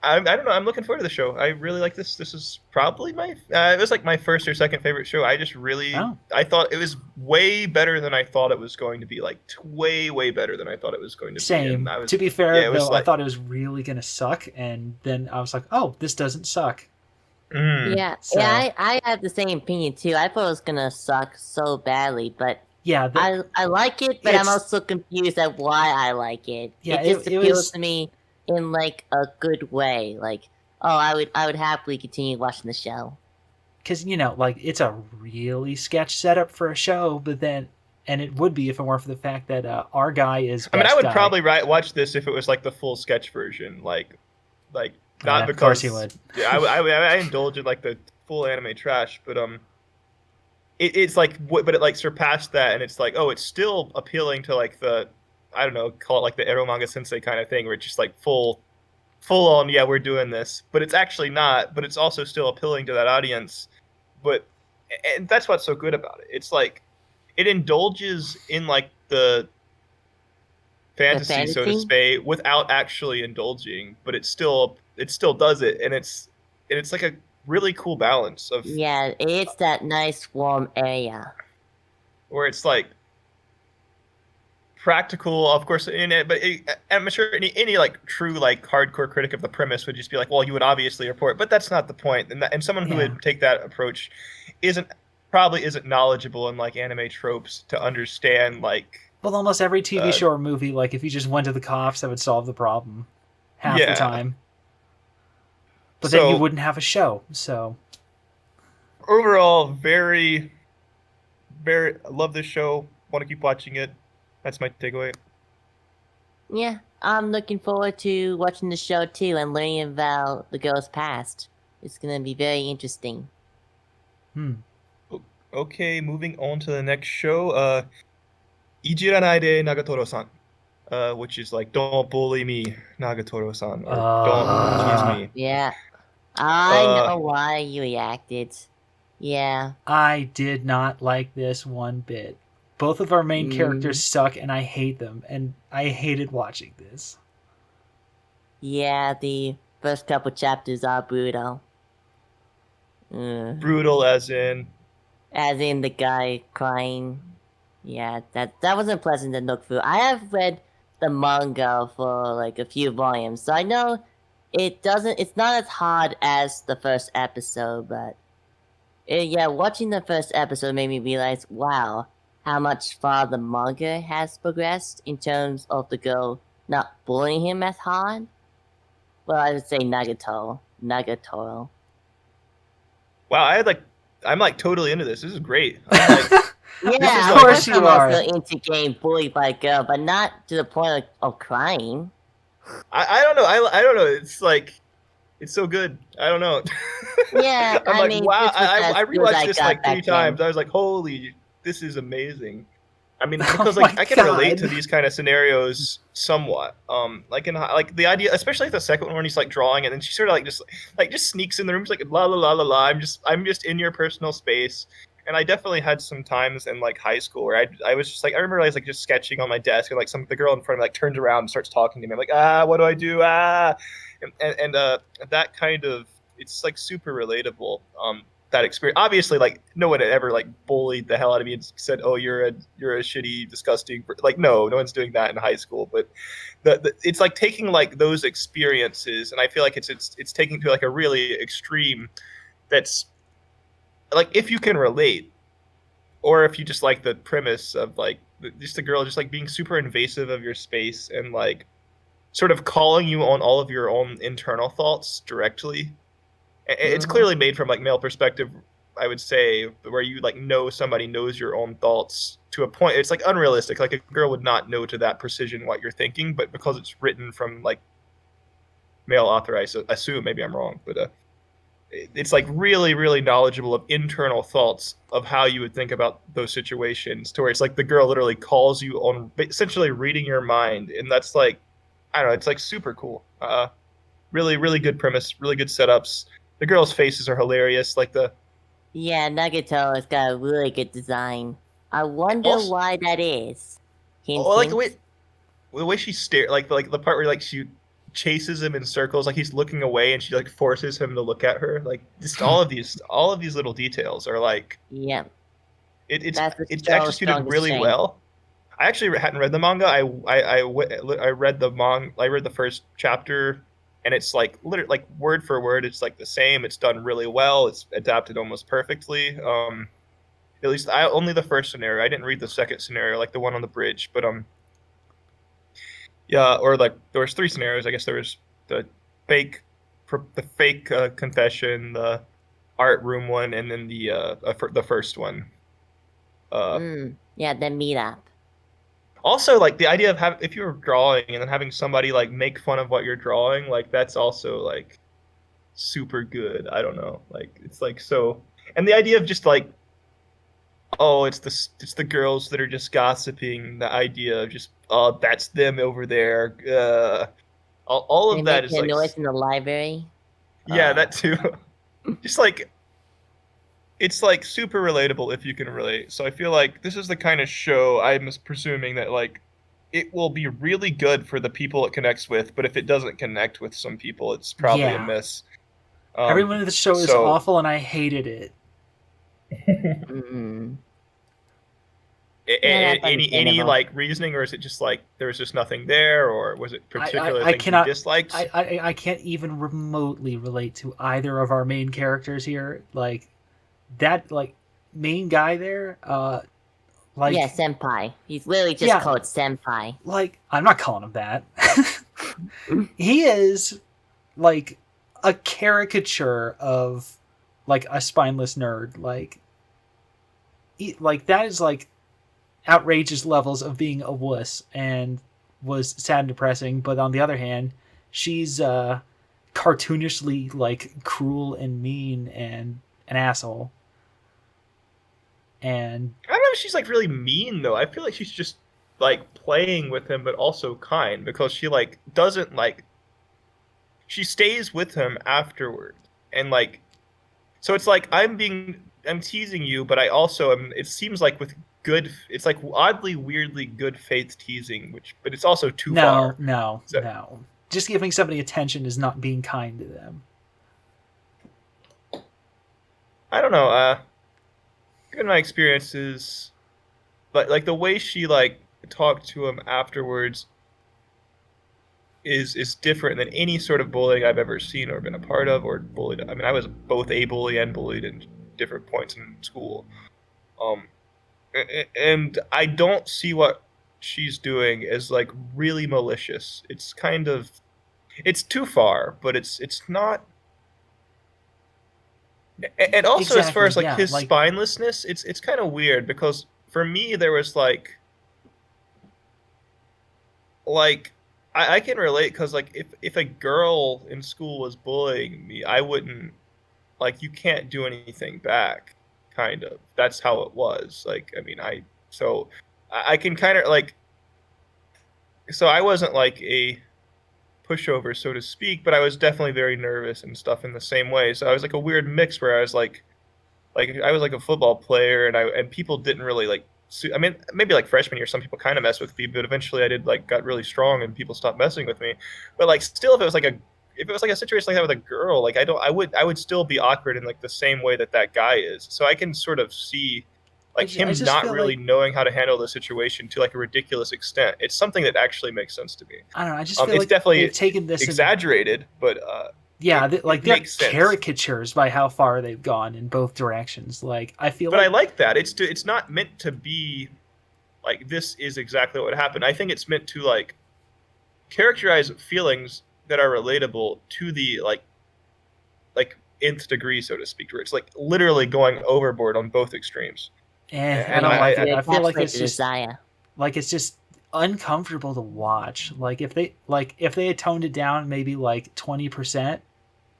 Speaker 1: I don't know. I'm looking forward to the show. I really like this. This is probably my. It was like my first or second favorite show. I just really.
Speaker 2: Oh.
Speaker 1: I thought it was way better than I thought it was going to be. Like way better than I thought it was going to be.
Speaker 2: Same.
Speaker 1: And I was,
Speaker 2: To be fair,
Speaker 1: yeah, it was
Speaker 2: though,
Speaker 1: like-
Speaker 2: I thought it was really gonna suck, and then I was like, "Oh, this doesn't suck."
Speaker 1: mm.
Speaker 3: Yeah.
Speaker 2: So-
Speaker 3: Yeah, I have the same opinion too. I thought it was gonna suck so badly, but
Speaker 2: Yeah,
Speaker 3: I like it, but I'm
Speaker 2: It's-
Speaker 3: also confused at why I like it.
Speaker 2: Yeah,
Speaker 3: it just
Speaker 2: it
Speaker 3: appeals
Speaker 2: was-
Speaker 3: to me in like a good way. Like, oh, I would happily continue watching the show.
Speaker 2: because like it's a really sketch setup for a show, but then, and it would be if it weren't for the fact that our guy is.
Speaker 1: I mean, I
Speaker 2: best
Speaker 1: would
Speaker 2: guy.
Speaker 1: probably watch this if it was like the full sketch version. Like not because.
Speaker 2: Of course you would.
Speaker 1: Yeah, I indulge in like the full anime trash, but it's like but it like surpassed that, and it's like, oh, it's still appealing to like the, I don't know, call it like the Ero manga sensei kind of thing, where it's just like full on, yeah, we're doing this, but it's actually not, but it's also still appealing to that audience. But and that's what's so good about it. It's like it indulges in like the fantasy, so to
Speaker 3: fantasy?
Speaker 1: say, without actually indulging, but it still does it, and it's like a really cool balance of
Speaker 3: Yeah, it's that nice warm area.
Speaker 1: where it's like practical, of course, in it, but I'm sure any like true like hardcore critic of the premise would just be like, well, you would obviously report, but that's not the point. And someone who
Speaker 2: Yeah.
Speaker 1: would take that approach probably isn't knowledgeable in like anime tropes to understand like
Speaker 2: Well, almost every TV show or movie, like if you just went to the cops, that would solve the problem half
Speaker 1: Yeah.
Speaker 2: the time. But then you
Speaker 1: So-
Speaker 2: wouldn't have a show. So
Speaker 1: overall very I love this show. Want to keep watching it. That's my takeaway.
Speaker 3: Yeah, I'm looking forward to watching the show too and learning about the girl's past. It's gonna be very interesting.
Speaker 1: Okay, moving on to the next show. Ijiranaide Nagatoro-san. Which is like, don't bully me, Nagatoro-san, or don't tease me.
Speaker 3: Yeah, I
Speaker 1: Uh,
Speaker 3: know why you reacted. Yeah,
Speaker 2: I did not like this one bit. Both of our main characters suck, and I hate them, and I hated watching this.
Speaker 3: yeah, the first couple chapters are brutal.
Speaker 1: Brutal as in
Speaker 3: As in the guy crying. Yeah, that wasn't pleasant to look through. I have read the manga for like a few volumes, so I know it's not as hard as the first episode, but yeah, watching the first episode made me realize, wow, how much far the manga has progressed in terms of the girl not bullying him as hard. Well, I would say Nagatoro.
Speaker 1: wow, I'm like totally into this. This is great. I'm like,
Speaker 3: Yeah,
Speaker 1: of
Speaker 3: of
Speaker 2: course
Speaker 3: course
Speaker 2: you
Speaker 3: I'm
Speaker 2: are.
Speaker 3: also into getting bullied by a girl, but not to the point of crying.
Speaker 1: I don't know. I don't know. It's like it's so good. I don't know.
Speaker 3: Yeah,
Speaker 1: I'm
Speaker 3: I
Speaker 1: like,
Speaker 3: mean,
Speaker 1: wow.
Speaker 3: this was as
Speaker 1: I
Speaker 3: good as I
Speaker 1: rewatched this
Speaker 3: got
Speaker 1: like 3
Speaker 3: back then.
Speaker 1: times. I was like, holy, this is amazing. I mean,
Speaker 2: Oh
Speaker 1: because like
Speaker 2: my
Speaker 1: I can relate to
Speaker 2: God.
Speaker 1: these kind of scenarios somewhat. Like in like the idea, especially the second one when he's like drawing, and then she sort of like just sneaks in the room. She's like la la la la la. I'm just in your personal space. And I definitely had some times in like high school where I was just like, I remember I was like just sketching on my desk, and like the girl in front of me like turns around and starts talking to me. I'm like, what do I do? And that kind of it's like super relatable. That experience. Obviously, like no one had ever like bullied the hell out of me and said, "Oh, you're a shitty, disgusting." Like no one's doing that in high school. But it's like taking like those experiences, and I feel like it's taking to like a really extreme. That's like if you can relate, or if you just like the premise of like just a girl just like being super invasive of your space and like sort of calling you on all of your own internal thoughts directly. It's clearly made from like male perspective, I would say, where you like know somebody knows your own thoughts to a point. It's like unrealistic. Like a girl would not know to that precision what you're thinking, but because it's written from like male author, I assume, maybe I'm wrong, but it's like really, really knowledgeable of internal thoughts of how you would think about those situations. To where it's like the girl literally calls you on essentially reading your mind, and that's like, I don't know, it's like super cool. Really, really good premise, really good setups. The girls' faces are hilarious. Like
Speaker 3: Yeah, Nagatoro's got a really good design. I wonder
Speaker 1: Also-
Speaker 3: why that is. Hint,
Speaker 1: like
Speaker 3: hint.
Speaker 1: the way she stare, like the part where like she chases him in circles, like he's looking away, and she like forces him to look at her. Like just all of these little details are like
Speaker 3: Yeah,
Speaker 1: it's
Speaker 3: that's the
Speaker 1: it's
Speaker 3: show's
Speaker 1: executed
Speaker 3: strongest
Speaker 1: really
Speaker 3: strength.
Speaker 1: well. I actually hadn't read the manga. I read the I read the first chapter, and it's like literally like word for word, it's like the same. It's done really well. It's adapted almost perfectly. At least I only the first scenario. I didn't read the second scenario, like the one on the bridge. But yeah, or like there was three scenarios. I guess there was the fake, confession, the art room one, and then the first one. Uh,
Speaker 3: Yeah, the meetup.
Speaker 1: Also, like the idea of if you're drawing and then having somebody like make fun of what you're drawing, like that's also like super good. I don't know, like it's like so, and the idea of just like, oh, it's the girls that are just gossiping. The idea of just, oh, that's them over there. All
Speaker 3: They
Speaker 1: of that
Speaker 3: make
Speaker 1: is
Speaker 3: a
Speaker 1: like,
Speaker 3: noise in the library.
Speaker 1: yeah, that too. Just like it's like super relatable if you can relate. So I feel like this is the kind of show I'm presuming that like it will be really good for the people it connects with, but if it doesn't connect with some people, it's probably a
Speaker 2: Yeah.
Speaker 1: miss.
Speaker 2: Everyone in the show is
Speaker 1: So
Speaker 2: awful, and I hated it.
Speaker 3: Mm. Yeah, that's
Speaker 1: any
Speaker 3: understandable.
Speaker 1: like reasoning, or is it just like there was just nothing there, or was it particular
Speaker 2: I
Speaker 1: things you
Speaker 2: cannot.
Speaker 1: disliked?
Speaker 2: I can't even remotely relate to either of our main characters here. Like that, like main guy there. Like
Speaker 3: Yeah, senpai. He's literally just
Speaker 2: Yeah.
Speaker 3: called senpai.
Speaker 2: like I'm not calling him that. He is like a caricature of like a spineless nerd. Like that is like outrageous levels of being a wuss and was sad and depressing. But on the other hand, she's cartoonishly like cruel and mean and an asshole. And
Speaker 1: I don't know if she's like really mean though. I feel like she's just like playing with him, but also kind, because she like doesn't like she stays with him afterward, and like so it's like I'm teasing you, but I also am. It seems like with good, it's like oddly weirdly good faith teasing, but it's also too far.
Speaker 2: no. Just giving somebody attention is not being kind to them.
Speaker 1: I don't know. Given my experiences, but like the way she like talked to him afterwards is different than any sort of bullying I've ever seen or been a part of or bullied. I mean, I was both a bully and bullied in different points in school. Um, and I don't see what she's doing as like really malicious. It's kind of it's too far, but it's not. And also, as far as like his spinelessness, it's kind of weird because for me there was like I can relate because like if a girl in school was bullying me, I wouldn't like you can't do anything back. Kind of that's how it was. Like I mean I can kind of like so I wasn't like a pushover so to speak, but I was definitely very nervous and stuff in the same way. So I was like a weird mix where I was like I was like a football player and people didn't really like I mean, maybe like freshman year, some people kind of mess with me, but eventually I did like got really strong and people stopped messing with me. But like, still, if it was like if it was like a situation like that with a girl, like I would still be awkward in like the same way that guy is. So I can sort of see like
Speaker 2: I
Speaker 1: him
Speaker 2: just
Speaker 1: not
Speaker 2: feel
Speaker 1: really
Speaker 2: like,
Speaker 1: knowing how to handle the situation to like a ridiculous extent. It's something that actually makes sense to me.
Speaker 2: I don't know. I just feel
Speaker 1: It's
Speaker 2: like
Speaker 1: definitely
Speaker 2: they've taken this and
Speaker 1: exaggerated, but
Speaker 2: yeah,
Speaker 1: it
Speaker 2: they're
Speaker 1: makes sense.
Speaker 2: caricatures by how far they've gone in both directions. Like I feel
Speaker 1: But
Speaker 2: like
Speaker 1: I like that. It's not meant to be like this is exactly what happened. I think it's meant to like characterize feelings that are relatable to the like nth degree, so to speak, where it's like literally going overboard on both extremes.
Speaker 2: I
Speaker 1: And
Speaker 2: don't like it.
Speaker 3: It
Speaker 2: I feel like
Speaker 3: encapsulates
Speaker 2: it's
Speaker 3: the
Speaker 2: just
Speaker 3: desire.
Speaker 2: like it's just uncomfortable to watch. Like if they had toned it down maybe like 20%,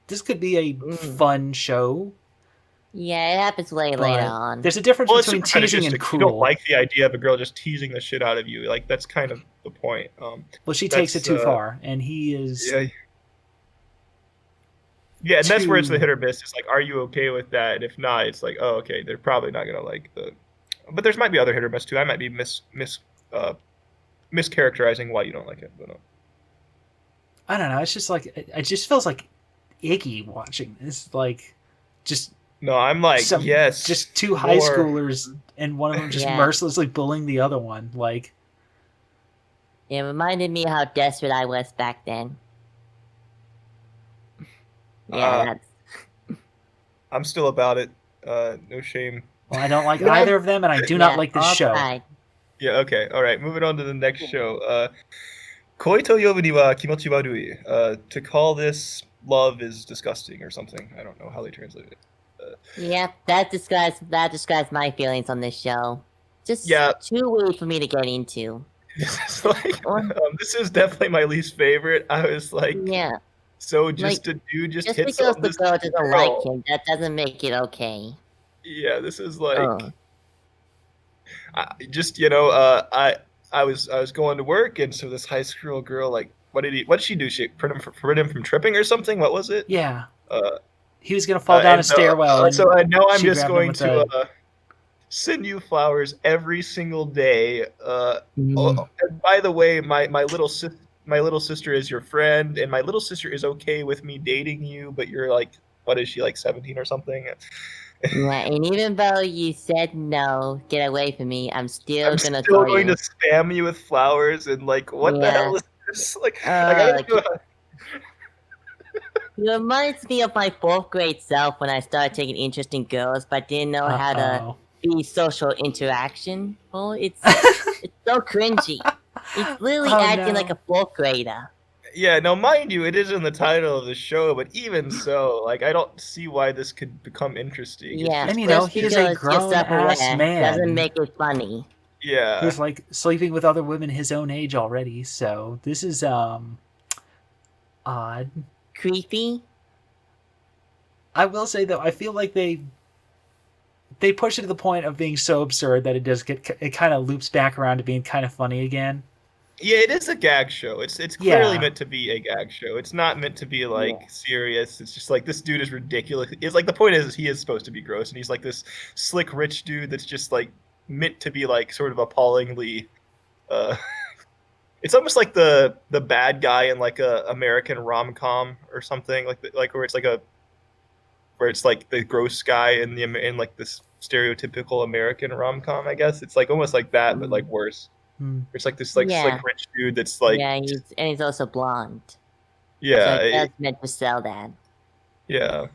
Speaker 2: this could be a fun show.
Speaker 3: Yeah, it happens way
Speaker 2: But
Speaker 3: later on.
Speaker 2: there's a difference
Speaker 1: Well, it's
Speaker 2: between
Speaker 1: super
Speaker 2: teasing and
Speaker 1: fetishistic. You don't
Speaker 2: cruel.
Speaker 1: like the idea of a girl just teasing the shit out of you. Like that's kind of the point.
Speaker 2: Well, she takes it
Speaker 1: that's,
Speaker 2: too far, and he is
Speaker 1: yeah, and that's where it's the
Speaker 2: too-
Speaker 1: hit or miss. It's like, are you okay with that? And if not, it's like, oh, okay, they're probably not gonna like the. But there's might be other hit or miss too. I might be mischaracterizing why you don't like it. But no.
Speaker 2: I don't know. It's just like it just feels like icky watching this. Like just
Speaker 1: No, I'm like,
Speaker 2: some
Speaker 1: yes,
Speaker 2: just two high
Speaker 1: more.
Speaker 2: schoolers, and one of them just
Speaker 3: Yeah.
Speaker 2: mercilessly bullying the other one. Like
Speaker 3: It reminded me how desperate I was back then. Yeah, that's
Speaker 1: I'm still about it. No shame.
Speaker 2: well, I don't like
Speaker 3: Yeah.
Speaker 2: either of them, and I do not
Speaker 3: yeah,
Speaker 2: like this
Speaker 3: all
Speaker 2: show.
Speaker 3: right.
Speaker 1: Yeah, okay, all right. Moving on to the next show. Koi to yobu ni wa kimochi warui. To call this love is disgusting or something. I don't know how they translate it.
Speaker 3: Yep, that describes my feelings on this show. Just
Speaker 1: Yeah.
Speaker 3: too weird for me to get into.
Speaker 1: This is like this is definitely my least favorite. I was like,
Speaker 3: Yeah,
Speaker 1: so just
Speaker 3: like,
Speaker 1: a dude just
Speaker 3: just
Speaker 1: hits
Speaker 3: because
Speaker 1: on
Speaker 3: the
Speaker 1: this
Speaker 3: girl doesn't
Speaker 1: girl.
Speaker 3: like him, that doesn't make it okay.
Speaker 1: Yeah, this is like
Speaker 3: Oh.
Speaker 1: just I was going to work, and so this high school girl, like, what did she do? She prevent him from tripping or something? What was it?
Speaker 2: Yeah,
Speaker 1: Uh,
Speaker 2: he was gonna fall down a
Speaker 1: and
Speaker 2: stairwell, and
Speaker 1: so now I'm
Speaker 2: she
Speaker 1: just
Speaker 2: grabbed him
Speaker 1: going
Speaker 2: with
Speaker 1: to
Speaker 2: a-
Speaker 1: send you flowers every single day.
Speaker 3: Mm.
Speaker 1: Oh, and by the way, my little sister is your friend, and my little sister is okay with me dating you, but you're like, what is she, like 17 or something?
Speaker 3: Yeah, and even though you said no, get away from me, I'm still
Speaker 1: I'm
Speaker 3: gonna
Speaker 1: still
Speaker 3: call
Speaker 1: going
Speaker 3: you.
Speaker 1: to spam you with flowers, and like, what the
Speaker 3: Yeah.
Speaker 1: hell is this? Like I don't know.
Speaker 3: It reminds me of my 4th grade self when I started taking interest in girls, but didn't know how to
Speaker 2: Uh-oh.
Speaker 3: be social interaction. Well, it's so cringy. It's literally
Speaker 2: Oh,
Speaker 3: acting
Speaker 2: no.
Speaker 3: like a 4th grader.
Speaker 1: Yeah, now mind you, it is in the title of the show, but even so, like, I don't see why this could become interesting. It's
Speaker 3: Yeah,
Speaker 1: just
Speaker 2: And, you
Speaker 1: like-
Speaker 2: know,
Speaker 3: just
Speaker 2: he's a
Speaker 3: because you're
Speaker 2: grown-ass
Speaker 3: self-aware
Speaker 2: man.
Speaker 3: doesn't make it funny.
Speaker 1: yeah.
Speaker 2: Who's like sleeping with other women his own age already. So this is odd.
Speaker 3: Creepy.
Speaker 2: I will say though, I feel like they push it to the point of being so absurd that it kind of loops back around to being kind of funny again.
Speaker 1: Yeah, it is a gag show. It's clearly
Speaker 2: Yeah.
Speaker 1: meant to be a gag show. It's not meant to be like serious. It's just like this dude is ridiculous. It's like the point is he is supposed to be gross, and he's like this slick rich dude that's just like meant to be like sort of appallingly. It's almost like the bad guy in like a American rom-com or something like where it's like the gross guy in like this stereotypical American rom-com. I guess it's like almost like that, but like worse.
Speaker 2: Hmm.
Speaker 1: It's like this like
Speaker 3: Yeah.
Speaker 1: slick rich dude that's like
Speaker 3: yeah, he's also blonde.
Speaker 1: yeah,
Speaker 3: So that's meant to sell that.
Speaker 1: yeah.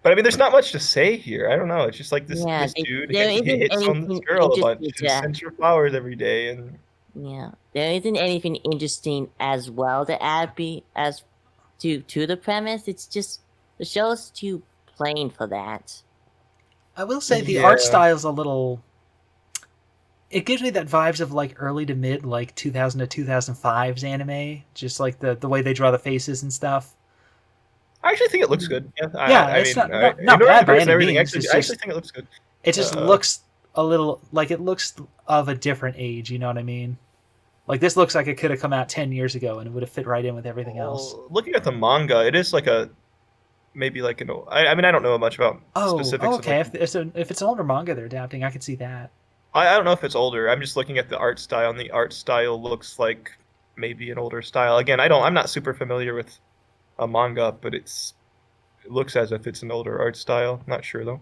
Speaker 1: But I mean, there's not much to say here. I don't know. It's just like this
Speaker 3: Yeah,
Speaker 1: dude
Speaker 3: there
Speaker 1: he
Speaker 3: isn't
Speaker 1: hits on this
Speaker 3: anything
Speaker 1: girl a bunch
Speaker 3: interesting
Speaker 1: and
Speaker 3: to-
Speaker 1: sends her flowers every day, and
Speaker 3: Yeah, there isn't anything interesting as well to add as to the premise. It's just the show's too plain for that.
Speaker 2: I will say the art
Speaker 1: Yeah.
Speaker 2: style's a little. It gives me that vibes of like early to mid like 2000 to 2005's anime, just like the way they draw the faces and stuff.
Speaker 1: I actually think it looks good. Yeah,
Speaker 2: It's not
Speaker 1: in
Speaker 2: bad
Speaker 1: order
Speaker 2: by
Speaker 1: to
Speaker 2: any
Speaker 1: praise everything.
Speaker 2: means,
Speaker 1: Actually,
Speaker 2: it's
Speaker 1: I
Speaker 2: just-
Speaker 1: actually think it looks good.
Speaker 2: It just
Speaker 1: Uh,
Speaker 2: looks a little like it looks of a different age. You know what I mean? Like this looks like it could have come out 10 years ago and it would have fit right in with everything else.
Speaker 1: Well, looking at the manga, it is like a maybe like an. I mean, I don't know much about specifics.
Speaker 2: Okay.
Speaker 1: Of like,
Speaker 2: If it's an older manga they're adapting, I could see that.
Speaker 1: I don't know if it's older. I'm just looking at the art style, and the art style looks like maybe an older style. Again, I'm not super familiar with a manga, but it looks as if it's an older art style. Not sure though.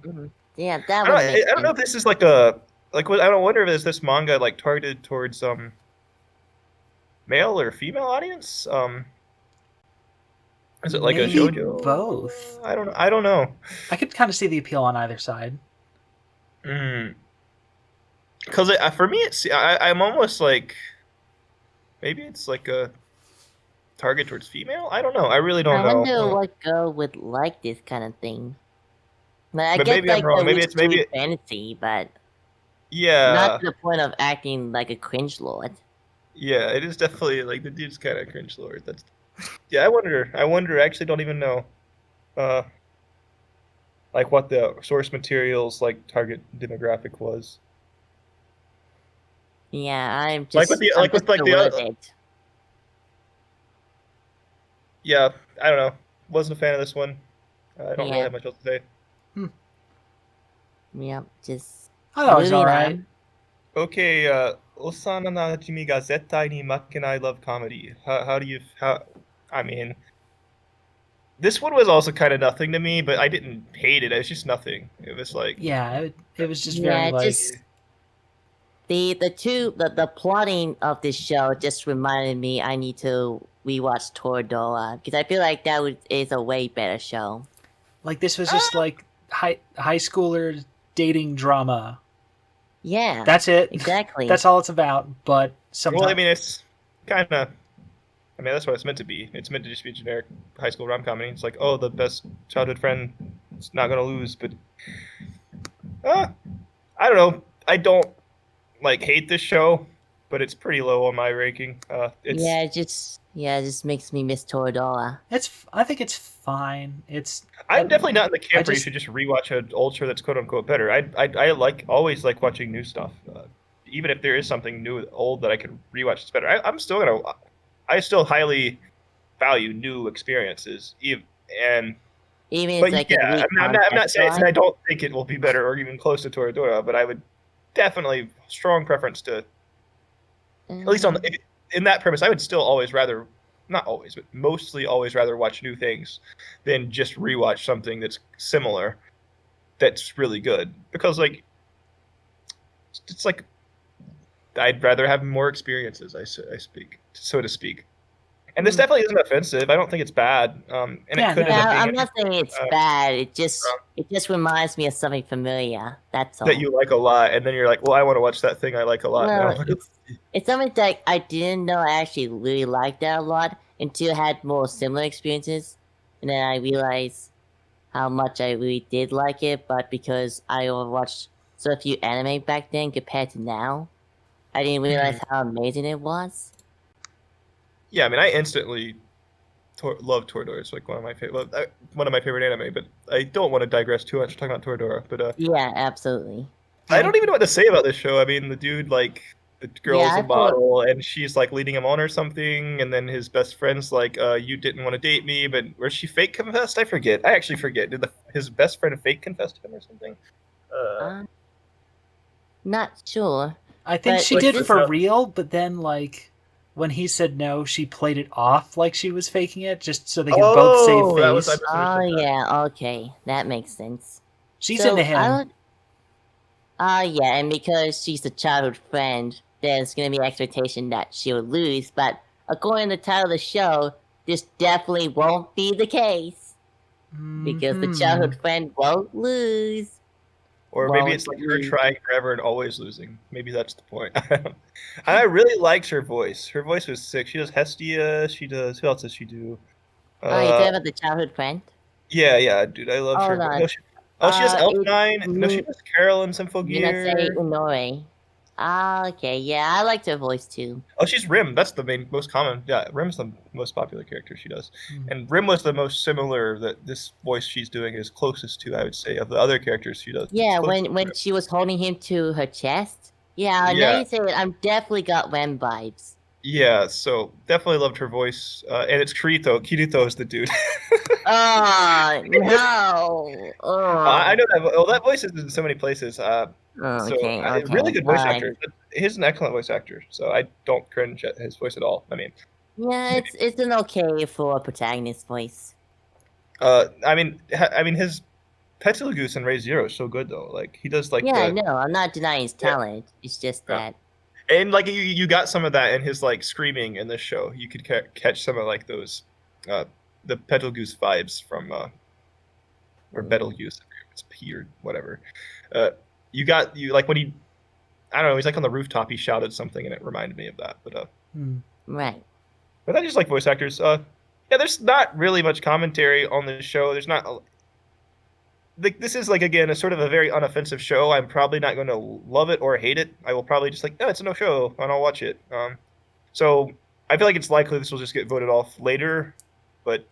Speaker 3: Yeah, that would make
Speaker 1: I don't know if this is like a I don't wonder if this manga like targeted towards male or female audience. Is it like
Speaker 2: Maybe
Speaker 1: a shoujo?
Speaker 2: both.
Speaker 1: I don't know.
Speaker 2: I could kind of see the appeal on either side.
Speaker 1: Because for me, I'm almost like maybe it's like a target towards female. I don't know. I really don't know.
Speaker 3: I wonder what girl would like this kind of thing. Like, I
Speaker 1: But
Speaker 3: get
Speaker 1: maybe
Speaker 3: like
Speaker 1: I'm wrong.
Speaker 3: the
Speaker 1: Maybe
Speaker 3: rich
Speaker 1: it's maybe
Speaker 3: sweet fantasy, but
Speaker 1: yeah,
Speaker 3: not to the point of acting like a cringe lord.
Speaker 1: yeah. It is definitely like the dude's kind of cringe lord. That's yeah. I wonder. I actually don't even know. Like what the source materials like target demographic was.
Speaker 3: Yeah, I'm just
Speaker 1: Like with the like
Speaker 3: I'm
Speaker 1: with
Speaker 3: just
Speaker 1: like the
Speaker 3: bewildered.
Speaker 1: yeah. I don't know. Wasn't a fan of this one. I don't really
Speaker 3: Yeah.
Speaker 1: have much else to say.
Speaker 3: Yep, just
Speaker 2: I thought it was
Speaker 3: moving
Speaker 2: alright.
Speaker 3: on.
Speaker 1: Okay, Osananajimi ga Zettai ni Makenai love comedy. I mean, this one was also kind of nothing to me, but I didn't hate it. It was just nothing. It was like,
Speaker 2: Yeah, it was just
Speaker 3: Yeah,
Speaker 2: very like
Speaker 3: just the plotting of this show just reminded me I need to rewatch Toradora because I feel like is a way better show.
Speaker 2: this was just like high schooler dating drama.
Speaker 3: Yeah,
Speaker 2: That's it.
Speaker 3: exactly.
Speaker 2: That's all it's about. But sometimes
Speaker 1: well, I mean, it's kind of, I mean, that's what it's meant to be. It's meant to just be a generic high school rom comedy. It's like, oh, the best childhood friend is not gonna lose, but I don't know. I don't like hate this show, but it's pretty low on my ranking. It's
Speaker 3: it just makes me miss Toradora.
Speaker 2: I think it's fine.
Speaker 1: I'm definitely not in the camp where you
Speaker 2: just-
Speaker 1: should just rewatch an old show that's quote unquote better. I always like watching new stuff, even if there is something new old that I can rewatch that's better. I still highly value new experiences, and
Speaker 3: Even if
Speaker 1: but
Speaker 3: it's like
Speaker 1: yeah,
Speaker 3: a
Speaker 1: I'm not saying I don't think it will be better or even close to Toradora, but I would definitely strong preference to at least in that premise. I would still always rather. Not always, but mostly always rather watch new things than just rewatch something that's similar that's really good. Because, like, it's like I'd rather have more experiences, so to speak. And this definitely isn't offensive. I don't think it's bad. And
Speaker 2: Yeah,
Speaker 1: it could
Speaker 2: no.
Speaker 1: end up being
Speaker 3: I'm not saying it's bad. It just reminds me of something familiar. That's all.
Speaker 1: that you like a lot, and then you're like, well, I want to watch that thing I like a lot
Speaker 3: Well,
Speaker 1: now.
Speaker 3: it's something that I didn't know I actually really liked that a lot until I had more similar experiences, and then I realized how much I really did like it. But because I watched so few anime back then compared to now, I didn't realize how amazing it was.
Speaker 1: Yeah, I mean, I instantly love Toradora. It's like one of my favorite anime. But I don't want to digress too much talking about Toradora. But
Speaker 3: Yeah, absolutely.
Speaker 1: I don't even know what to say about this show. I mean, the dude, like, the girl's
Speaker 3: Yeah,
Speaker 1: a model, and she's, like, leading him on or something, and then his best friend's like, you didn't want to date me, but was she fake confessed? I forget. I actually forget. Did his best friend fake confess to him or something?
Speaker 3: Not sure.
Speaker 2: I think
Speaker 3: But
Speaker 2: she
Speaker 1: like
Speaker 2: did
Speaker 1: this-
Speaker 2: for real, but then like when he said no, she played it off like she was faking it, just so they could both save
Speaker 1: that was-
Speaker 2: face.
Speaker 1: I
Speaker 3: Oh
Speaker 1: misunderstood that.
Speaker 3: yeah, okay, that makes sense.
Speaker 2: She's
Speaker 3: So,
Speaker 2: into him.
Speaker 3: Yeah, and because she's a childhood friend, there's gonna be an expectation that she'll lose, but according to the title of the show, this definitely won't be the case. Because the
Speaker 2: Mhm.
Speaker 3: childhood friend won't lose.
Speaker 1: Or maybe
Speaker 3: Well,
Speaker 1: it's like her trying forever and always losing. Maybe that's the point. I really liked her voice. Her voice was sick. She does Hestia. She does. Who else does she do?
Speaker 3: Oh, you're talking about the childhood friend?
Speaker 1: Yeah, dude. I love her.
Speaker 3: Hold on.
Speaker 1: No, she does Elf9. No, she
Speaker 3: it's-
Speaker 1: does Carol and
Speaker 3: Minase
Speaker 1: Symphogear.
Speaker 3: Inori. Ah, okay, yeah, I liked her voice too.
Speaker 1: Oh, she's Rim. That's the most common. Yeah, Rim's the most popular character she does. And Rim was the most similar that this voice she's doing is closest to, I would say, of the other characters she does.
Speaker 3: Yeah,
Speaker 1: It's close to
Speaker 3: when
Speaker 1: Rim.
Speaker 3: she was holding him to her chest. Yeah,
Speaker 1: Yeah.
Speaker 3: now you say it, I'm definitely got Rem vibes.
Speaker 1: Yeah, so definitely loved her voice. And it's Kirito. Kirito is the dude.
Speaker 3: Oh, no. Oh.
Speaker 1: I know that. Well, that voice is in so many places.
Speaker 3: Oh,
Speaker 1: So
Speaker 3: okay, okay.
Speaker 1: really good voice
Speaker 3: alright.
Speaker 1: actor. he's an excellent voice actor, so I don't cringe at his voice at all. I mean,
Speaker 3: Yeah, it's an okay for a protagonist voice.
Speaker 1: I mean, his Petal Goose and Ray Zero is so good though. Like he does like
Speaker 3: Yeah,
Speaker 1: the
Speaker 3: no, I'm not denying his talent. It's just
Speaker 1: Yeah.
Speaker 3: that.
Speaker 1: and like you got some of that in his like screaming in this show. You could catch some of like those the Petal Goose vibes from or Betelgeuse. It's P or whatever. You like when he I don't know. He's like on the rooftop. He shouted something, and it reminded me of that. But
Speaker 3: Right.
Speaker 1: but I just like voice actors. Yeah, there's not really much commentary on the show. There's not. This is like again a sort of a very unoffensive show. I'm probably not going to love it or hate it. I will probably just like, oh, it's a no show, and I'll watch it. So I feel like it's likely this will just get voted off later, but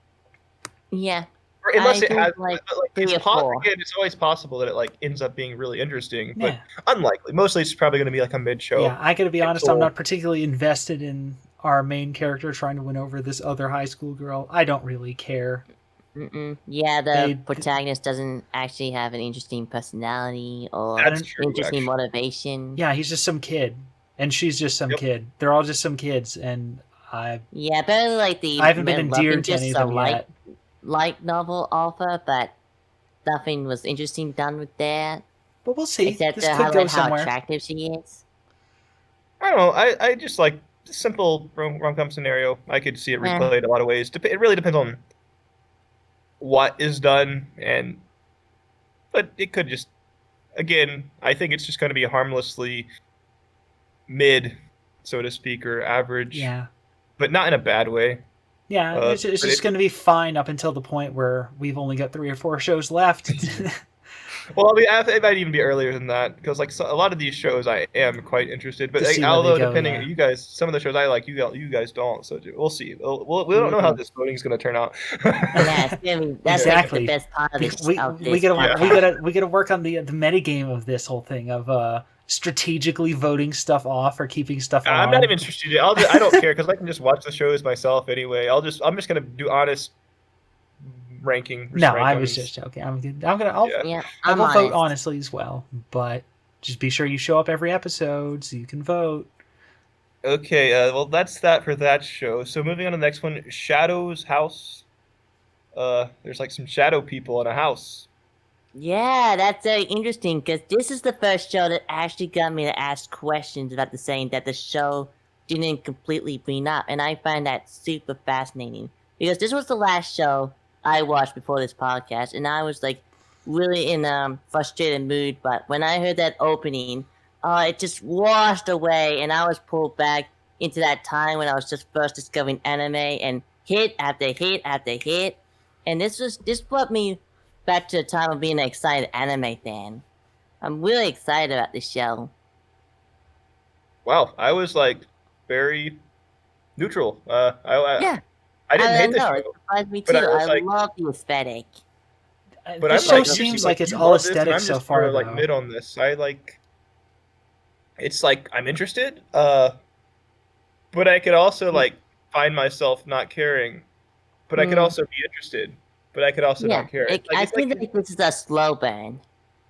Speaker 3: Yeah.
Speaker 1: or unless it
Speaker 3: think,
Speaker 1: has,
Speaker 3: like,
Speaker 1: but, like,
Speaker 3: 3
Speaker 1: it's
Speaker 3: or 4.
Speaker 1: again, it's always possible that it like ends up being really interesting, but
Speaker 2: Yeah.
Speaker 1: unlikely. Mostly, it's probably going to be like a mid show.
Speaker 2: Yeah, I gotta be honest, I'm
Speaker 1: Until-
Speaker 2: not particularly invested in our main character trying to win over this other high school girl. I don't really care.
Speaker 3: Yeah, the
Speaker 2: They-
Speaker 3: protagonist doesn't actually have an interesting personality or
Speaker 1: That's true.
Speaker 3: interesting
Speaker 1: Actually.
Speaker 3: motivation.
Speaker 2: Yeah, he's just some kid, and she's just some
Speaker 1: Yep.
Speaker 2: kid. They're all just some kids, and
Speaker 3: Yeah, apparently like the
Speaker 2: I haven't been
Speaker 3: main love
Speaker 2: endeared to
Speaker 3: interest
Speaker 2: any
Speaker 3: is
Speaker 2: of
Speaker 3: a
Speaker 2: them
Speaker 3: light
Speaker 2: yet.
Speaker 3: novel author, but nothing was interesting done with that.
Speaker 2: But we'll see.
Speaker 3: Except
Speaker 2: This
Speaker 3: to
Speaker 2: could go
Speaker 3: highlight how
Speaker 2: somewhere.
Speaker 3: attractive she is.
Speaker 1: I don't know. I just like simple rom-com scenario. I could see it
Speaker 3: Yeah.
Speaker 1: replayed a lot of ways. It really depends on what is done, but it could just again. I think it's just going to be harmlessly mid, so to speak, or average.
Speaker 2: Yeah.
Speaker 1: But not in a bad way.
Speaker 2: Yeah, it's
Speaker 1: but
Speaker 2: just going to be fine up until the point where we've only got 3 or 4 shows left.
Speaker 1: Well, I mean, it might even be earlier than that because, like, a lot of these shows, I am quite interested. But
Speaker 2: To see where
Speaker 1: although
Speaker 2: they go,
Speaker 1: depending,
Speaker 2: yeah.
Speaker 1: you guys, some of the shows I like, you guys don't. So we'll see. We don't know how this voting is going to turn out.
Speaker 3: Yeah, it's gonna be, that's
Speaker 2: Exactly.
Speaker 3: like the best part of this.
Speaker 2: we
Speaker 3: podcast.
Speaker 2: gotta work on the meta game of this whole thing of strategically voting stuff off or keeping stuff on.
Speaker 1: I'm not even interested. I don't care because I can just watch the shows myself anyway. I'm just gonna do honest ranking.
Speaker 2: No,
Speaker 1: rank
Speaker 2: I
Speaker 1: them.
Speaker 2: was just joking. I'll
Speaker 1: Yeah.
Speaker 3: Yeah,
Speaker 2: I
Speaker 3: I'm
Speaker 2: will vote
Speaker 3: honest.
Speaker 2: honestly as well, but just be sure you show up every episode so you can vote.
Speaker 1: Okay. Well, that's that for that show. So moving on to the next one, Shadow's House. There's like some shadow people in a house.
Speaker 3: Yeah, that's very interesting because this is the first show that actually got me to ask questions about the saying that the show didn't completely bring up, and I find that super fascinating because this was the last show I watched before this podcast, and I was like really in a frustrated mood. But when I heard that opening, it just washed away, and I was pulled back into that time when I was just first discovering anime and hit after hit after hit, and this brought me back to the time of being an excited anime fan. I'm really excited about this show.
Speaker 1: Wow, I was like very neutral.
Speaker 3: Yeah,
Speaker 1: I didn't hate the
Speaker 3: know,
Speaker 1: show.
Speaker 3: it surprised me
Speaker 1: but
Speaker 3: too.
Speaker 1: I was
Speaker 3: I
Speaker 1: like-
Speaker 3: love the aesthetic.
Speaker 1: But
Speaker 2: This
Speaker 1: I'm
Speaker 2: show
Speaker 1: like,
Speaker 2: seems
Speaker 1: you
Speaker 2: like it's
Speaker 1: you
Speaker 2: all
Speaker 1: love this, and
Speaker 2: aesthetic
Speaker 1: I'm
Speaker 2: so
Speaker 1: just
Speaker 2: far,
Speaker 1: sort of, like
Speaker 2: though.
Speaker 1: mid on this. It's like I'm interested, but I could also like find myself not caring, but I could also be interested, but I could also
Speaker 3: Yeah,
Speaker 1: not care.
Speaker 3: I think that this is a slow burn.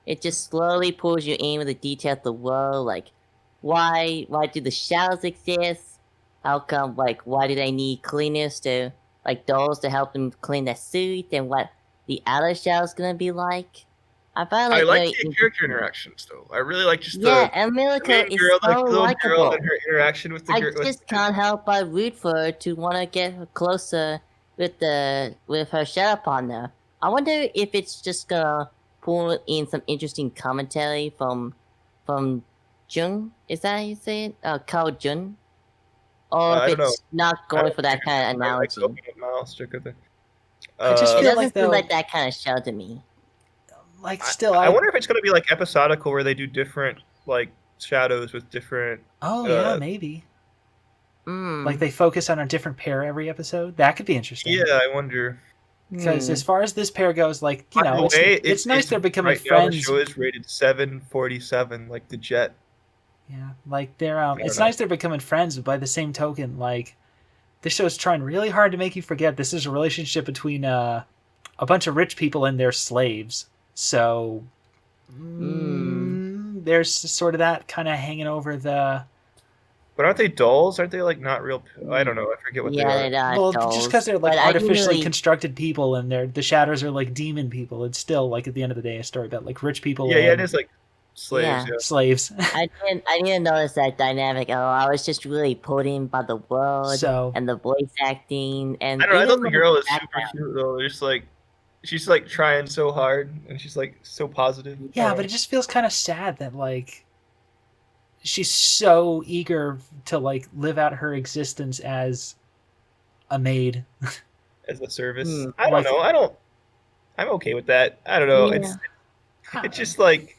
Speaker 3: It just slowly pulls you in with the detail of the world, like why do the shadows exist? How come, like, why do they need cleaners to, like, dolls to help them clean their suit, and what the outer shell's gonna be like? I find
Speaker 1: I
Speaker 3: like
Speaker 1: like
Speaker 3: very
Speaker 1: the character
Speaker 3: interesting.
Speaker 1: interactions though. I really like just
Speaker 3: Yeah,
Speaker 1: the
Speaker 3: and Milika
Speaker 1: main
Speaker 3: is
Speaker 1: girl,
Speaker 3: so
Speaker 1: like the little girl
Speaker 3: likable.
Speaker 1: and her interaction with the
Speaker 3: I
Speaker 1: girl.
Speaker 3: just can't help but root for her to want to get closer with her shadow partner. I wonder if it's just gonna pull in some interesting commentary from Jun. Is that how you say it? Kao Jun. Or
Speaker 1: I
Speaker 3: if
Speaker 1: don't
Speaker 3: it's not going for that kind of analogy.
Speaker 2: I just
Speaker 3: It
Speaker 2: feel
Speaker 3: doesn't
Speaker 2: like,
Speaker 3: seem
Speaker 2: though,
Speaker 3: like that kind of show to me.
Speaker 2: like still,
Speaker 1: I wonder if it's gonna be like episodical where they do different like shadows with different.
Speaker 2: Oh yeah, maybe.
Speaker 3: Mm.
Speaker 2: Like they focus on a different pair every episode. That could be interesting.
Speaker 1: Yeah, I wonder.
Speaker 2: Because as far as this pair goes, like you
Speaker 1: By the
Speaker 2: know,
Speaker 1: way,
Speaker 2: it's nice they're becoming
Speaker 1: right now, the
Speaker 2: friends.
Speaker 1: show is rated 747, like the Jet.
Speaker 2: Yeah, like they're it's
Speaker 1: know.
Speaker 2: nice they're becoming friends, but by the same token, like this show's trying really hard to make you forget this is a relationship between a bunch of rich people and their slaves. So there's sort of that kind of hanging over the.
Speaker 1: But aren't they dolls? Aren't they like not real? I don't know. I forget what they
Speaker 3: Yeah,
Speaker 1: are.
Speaker 3: they're not
Speaker 2: Well,
Speaker 3: dolls.
Speaker 2: just because they're like
Speaker 3: But I
Speaker 2: artificially
Speaker 3: really-
Speaker 2: constructed people, and the shadows are like demon people. It's still like at the end of the day a story about like rich people.
Speaker 1: Yeah,
Speaker 2: and
Speaker 1: it is like slaves.
Speaker 3: Yeah.
Speaker 1: Yeah.
Speaker 2: slaves.
Speaker 3: I didn't notice that dynamic at all. I was just really pulled in by the world
Speaker 2: So
Speaker 3: and the voice acting and
Speaker 1: I don't know. I
Speaker 3: even
Speaker 1: thought the
Speaker 3: like
Speaker 1: girl is
Speaker 3: background.
Speaker 1: super cute though. Just like she's like trying so hard, and she's like so positive. I
Speaker 2: yeah,
Speaker 1: don't
Speaker 2: but
Speaker 1: know.
Speaker 2: it just feels kind of sad that like she's so eager to like live out her existence as a maid.
Speaker 1: As a service,
Speaker 3: Hmm.
Speaker 1: I don't
Speaker 2: Like-
Speaker 1: know. I'm okay with that. I don't know.
Speaker 3: Yeah.
Speaker 1: It's just like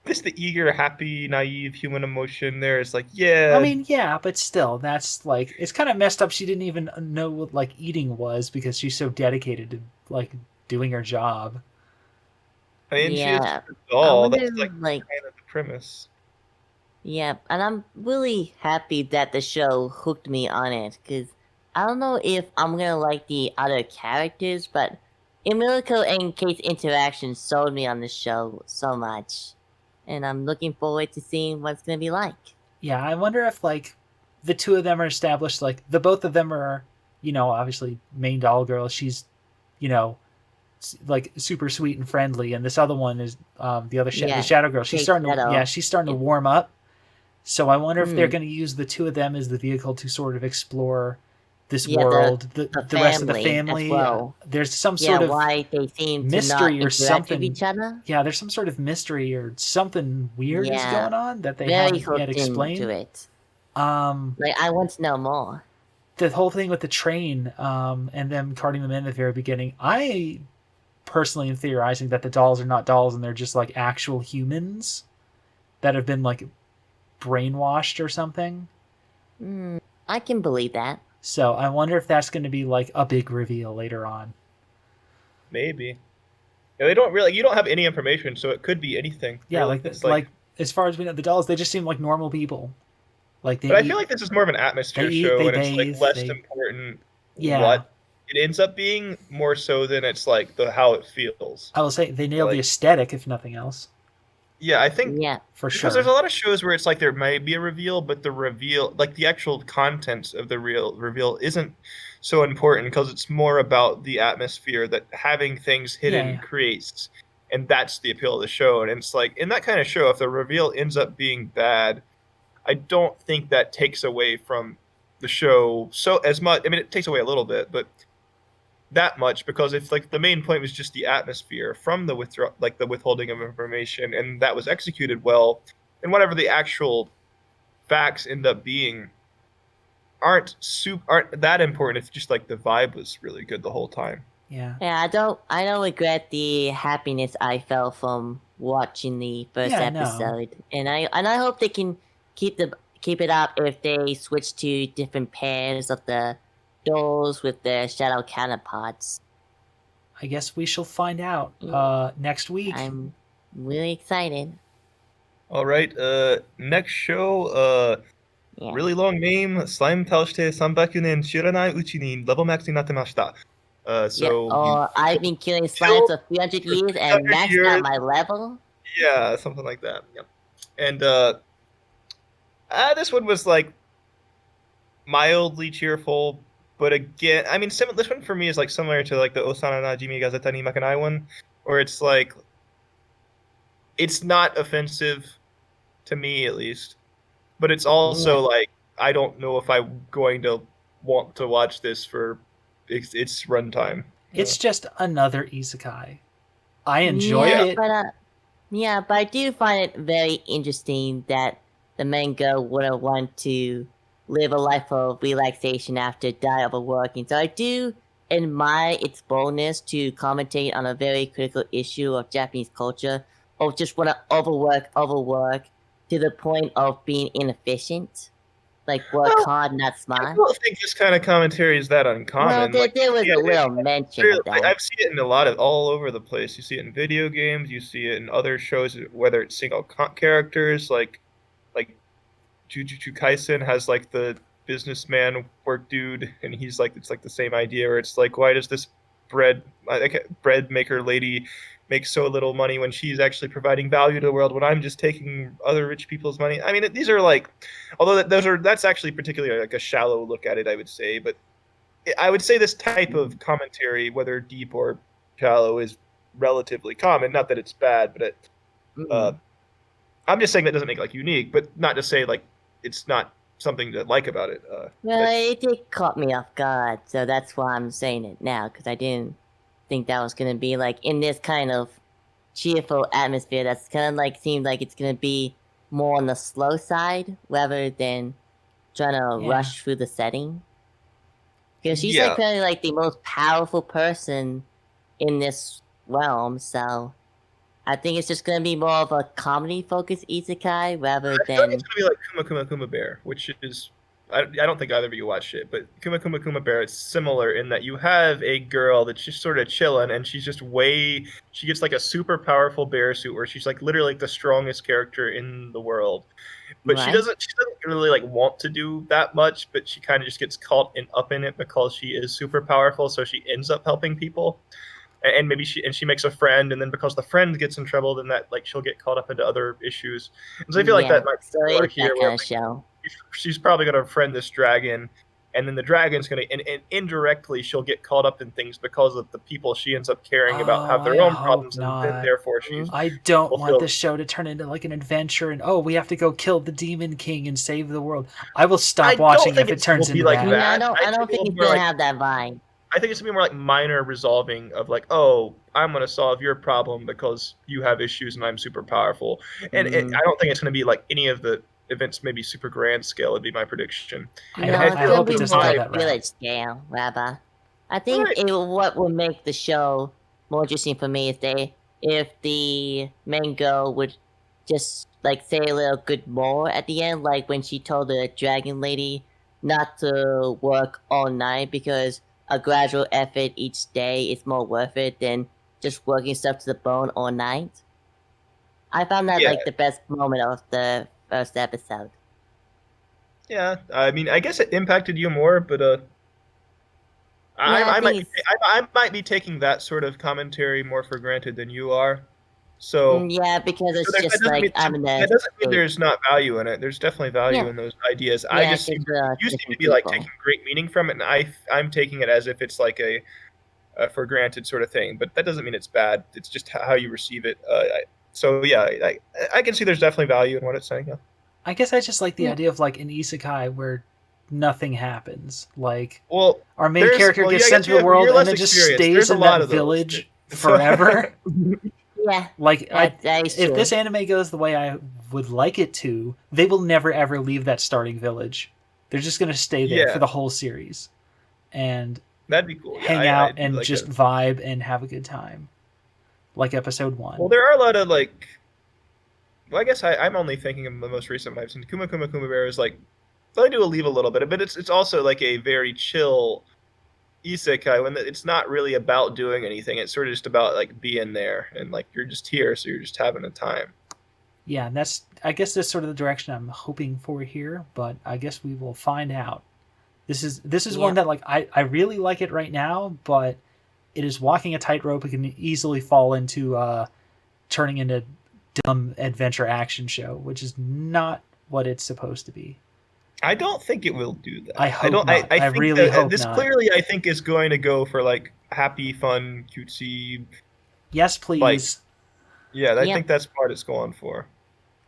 Speaker 1: just the eager, happy, naive human emotion. There is like, yeah.
Speaker 2: I mean, yeah, but still, that's like it's kind of messed up. She didn't even know what like eating was because she's so dedicated to like doing her job.
Speaker 1: I mean, she is
Speaker 3: Yeah.
Speaker 1: a doll.
Speaker 3: wonder,
Speaker 1: That's like
Speaker 3: like
Speaker 1: kind of the premise.
Speaker 3: yeah, and I'm really happy that the show hooked me on it because I don't know if I'm gonna like the other characters, but Emilico and Kate's interaction sold me on the show so much, and I'm looking forward to seeing what it's gonna be like.
Speaker 2: Yeah, I wonder if like the two of them are established. Like the both of them are, obviously main doll girl. She's, like super sweet and friendly, and this other one is the other
Speaker 3: Yeah,
Speaker 2: the shadow girl. She's
Speaker 3: Kate
Speaker 2: starting to
Speaker 3: Shadow.
Speaker 2: she's starting to warm up. So I wonder if they're
Speaker 3: Hmm.
Speaker 2: going to use the two of them as the vehicle to sort of explore this
Speaker 3: Yeah,
Speaker 2: world, the rest of the
Speaker 3: family as
Speaker 2: family.
Speaker 3: well.
Speaker 2: There's some
Speaker 3: Yeah,
Speaker 2: sort of
Speaker 3: why they seem to not
Speaker 2: mystery or
Speaker 3: interact
Speaker 2: something.
Speaker 3: with each other.
Speaker 2: yeah, there's some sort of mystery or something weird is
Speaker 3: Yeah,
Speaker 2: going on that they
Speaker 3: Very
Speaker 2: haven't yet
Speaker 3: hooked
Speaker 2: explained.
Speaker 3: into it.
Speaker 2: Um,
Speaker 3: Like I want to know more.
Speaker 2: the whole thing with the train, and them carting them in at the very beginning. I personally am theorizing that the dolls are not dolls and they're just like actual humans that have been like brainwashed or something.
Speaker 3: I can believe that.
Speaker 2: So I wonder if that's going to be like a big reveal later on.
Speaker 1: Maybe. Yeah, they don't really. You don't have any information, so it could be anything.
Speaker 2: Yeah,
Speaker 1: really.
Speaker 2: like
Speaker 1: It's
Speaker 2: like as far as we know, the dolls they just seem like normal people. Like they
Speaker 1: But I
Speaker 2: eat-
Speaker 1: feel like this is more of an atmosphere
Speaker 2: they eat,
Speaker 1: show,
Speaker 2: they
Speaker 1: and it's
Speaker 2: bathe,
Speaker 1: like less
Speaker 2: they-
Speaker 1: important
Speaker 2: Yeah.
Speaker 1: what it ends up being, more so than it's like the how it feels.
Speaker 2: I will say they nailed the
Speaker 1: like-
Speaker 2: aesthetic, if nothing else,
Speaker 1: Yeah, I think
Speaker 3: Yeah.
Speaker 2: for sure.
Speaker 1: because there's a lot of shows where it's like there might be a reveal, but the reveal, like the actual content of the real reveal, isn't so important because it's more about the atmosphere that having things hidden
Speaker 2: Yeah.
Speaker 1: creates, and that's the appeal of the show. And it's like in that kind of show, if the reveal ends up being bad, I don't think that takes away from the show so as much. I mean, it takes away a little bit, but that much, because if like the main point was just the atmosphere from the the withholding of information, and that was executed well, and whatever the actual facts end up being aren't that important if just like the vibe was really good the whole time.
Speaker 2: Yeah.
Speaker 3: Yeah, I don't regret the happiness I felt from watching the first
Speaker 2: Yeah, no.
Speaker 3: episode. And I hope they can keep it up if they switch to different pairs of the dolls with their shadow counterparts.
Speaker 2: I guess we shall find out next week.
Speaker 3: I'm really excited.
Speaker 1: All right, next show,
Speaker 3: Yeah.
Speaker 1: really long name, slime Taoshite 300年 Shiranai Uchi ni level max になってました. So
Speaker 3: I've been killing slimes for 300 years and
Speaker 1: 300
Speaker 3: maxed
Speaker 1: years.
Speaker 3: out my level.
Speaker 1: yeah, something like that. Yep. And this one was like mildly cheerful, but again, I mean, this one for me is like similar to like the Osananajimi ga Zettai ni Makenai one, where it's like it's not offensive to me at least, but it's also like I don't know if I'm going to want to watch this for its runtime.
Speaker 2: It's just another isekai. I enjoyed it.
Speaker 3: But I do find it very interesting that the manga wouldn't want to live a life of relaxation after die overworking. So I do admire its boldness to commentate on a very critical issue of Japanese culture, of just want to overwork to the point of being inefficient. Like work
Speaker 1: Well,
Speaker 3: hard, not
Speaker 1: I
Speaker 3: smart.
Speaker 1: don't think this kind of commentary is that uncommon.
Speaker 3: Well,
Speaker 1: Like,
Speaker 3: there was
Speaker 1: yeah,
Speaker 3: a little mention of that.
Speaker 1: I've seen it in a lot of all over the place. You see it in video games. You see it in other shows, whether it's single characters, like Jujutsu Kaisen has like the businessman work dude, and he's like it's like the same idea where it's like, why does this bread maker lady make so little money when she's actually providing value to the world when I'm just taking other rich people's money. I mean, these are like, although that's actually particularly like a shallow look at it, I would say. But I would say this type of commentary, whether deep or shallow, is relatively common. Not that it's bad, but I'm just saying that doesn't make it like unique, but not to say like it's not something to like about it.
Speaker 3: Well, it did caught me off guard, so that's why I'm saying it now, because I didn't think that was gonna be like in this kind of cheerful atmosphere. That's kind of like seemed like it's gonna be more on the slow side rather than trying to rush through the setting. Because she's like probably like the most powerful person in this realm, so I think it's just gonna be more of a comedy-focused isekai rather
Speaker 1: I feel
Speaker 3: than.
Speaker 1: like it's gonna be like Kuma Kuma Kuma Bear, which is I don't think either of you watched it, but Kuma Kuma Kuma Bear is similar in that you have a girl that's just sort of chilling, and she's just she gets like a super powerful bear suit where she's like literally like the strongest character in the world, but she doesn't really like want to do that much, but she kind of just gets caught up in it because she is super powerful, so she ends up helping people. And maybe she makes a friend, and then because the friend gets in trouble, then that like she'll get caught up into other issues. And so I feel like that might be like here, where
Speaker 3: show.
Speaker 1: She's probably gonna friend this dragon, and then the dragon's gonna and indirectly she'll get caught up in things because of the people she ends up caring about have their own problems, and then therefore she's.
Speaker 2: I don't want this show to turn into like an adventure, and we have to go kill the Demon King and save the world. I will stop watching if it turns into
Speaker 1: like
Speaker 2: that.
Speaker 3: I don't think it's gonna have that vibe.
Speaker 1: I think it's gonna be more like minor resolving of like, oh, I'm gonna solve your problem because you have issues and I'm super powerful. And I don't think it's gonna be like any of the events, maybe super grand scale would be my prediction.
Speaker 3: I hope it doesn't go that route. Village scale, rather. I think what will make the show more interesting for me is if the main girl would just like say a little good more at the end, like when she told the dragon lady not to work all night because a gradual effort each day is more worth it than just working stuff to the bone all night. I found that like the best moment of the first episode.
Speaker 1: Yeah, I mean, I guess it impacted you more, but I might be taking that sort of commentary more for granted than you are. So
Speaker 3: yeah, because it's just like I'm in there.
Speaker 1: That doesn't mean there's not value in it. There's definitely value in those ideas. I just you seem to be like taking great meaning from it, and I'm taking it as if it's like a for granted sort of thing. But that doesn't mean it's bad. It's just how you receive it. So yeah, I can see there's definitely value in what it's saying. Yeah.
Speaker 2: I guess I just like the idea of like an isekai where nothing happens. Like, our main character gets sent to the world and then just stays in that village forever.
Speaker 3: Yeah.
Speaker 2: Like, if this anime goes the way I would like it to, they will never ever leave that starting village. They're just going to stay there for the whole series. And
Speaker 1: that'd be cool.
Speaker 2: Hang out and like just vibe and have a good time. Like episode 1.
Speaker 1: Well, there are a lot of like... Well, I guess I'm only thinking of the most recent one I've seen. Kuma Kuma Kuma Bear is like... They do leave a little bit, but it's also like a very chill isekai when it's not really about doing anything. It's sort of just about like being there and like you're just here, so you're just having a time.
Speaker 2: Yeah, and I guess that's sort of the direction I'm hoping for here, but I guess we will find out. This is one that like I really like it right now, but it is walking a tightrope. It can easily fall into turning into dumb adventure action show, which is not what it's supposed to be.
Speaker 1: I don't think it will do that.
Speaker 2: I hope not. I really hope
Speaker 1: this
Speaker 2: not.
Speaker 1: Clearly, I think is going to go for like happy, fun, cutesy.
Speaker 2: Yes, please.
Speaker 1: Like, yeah, I think that's what it's going for.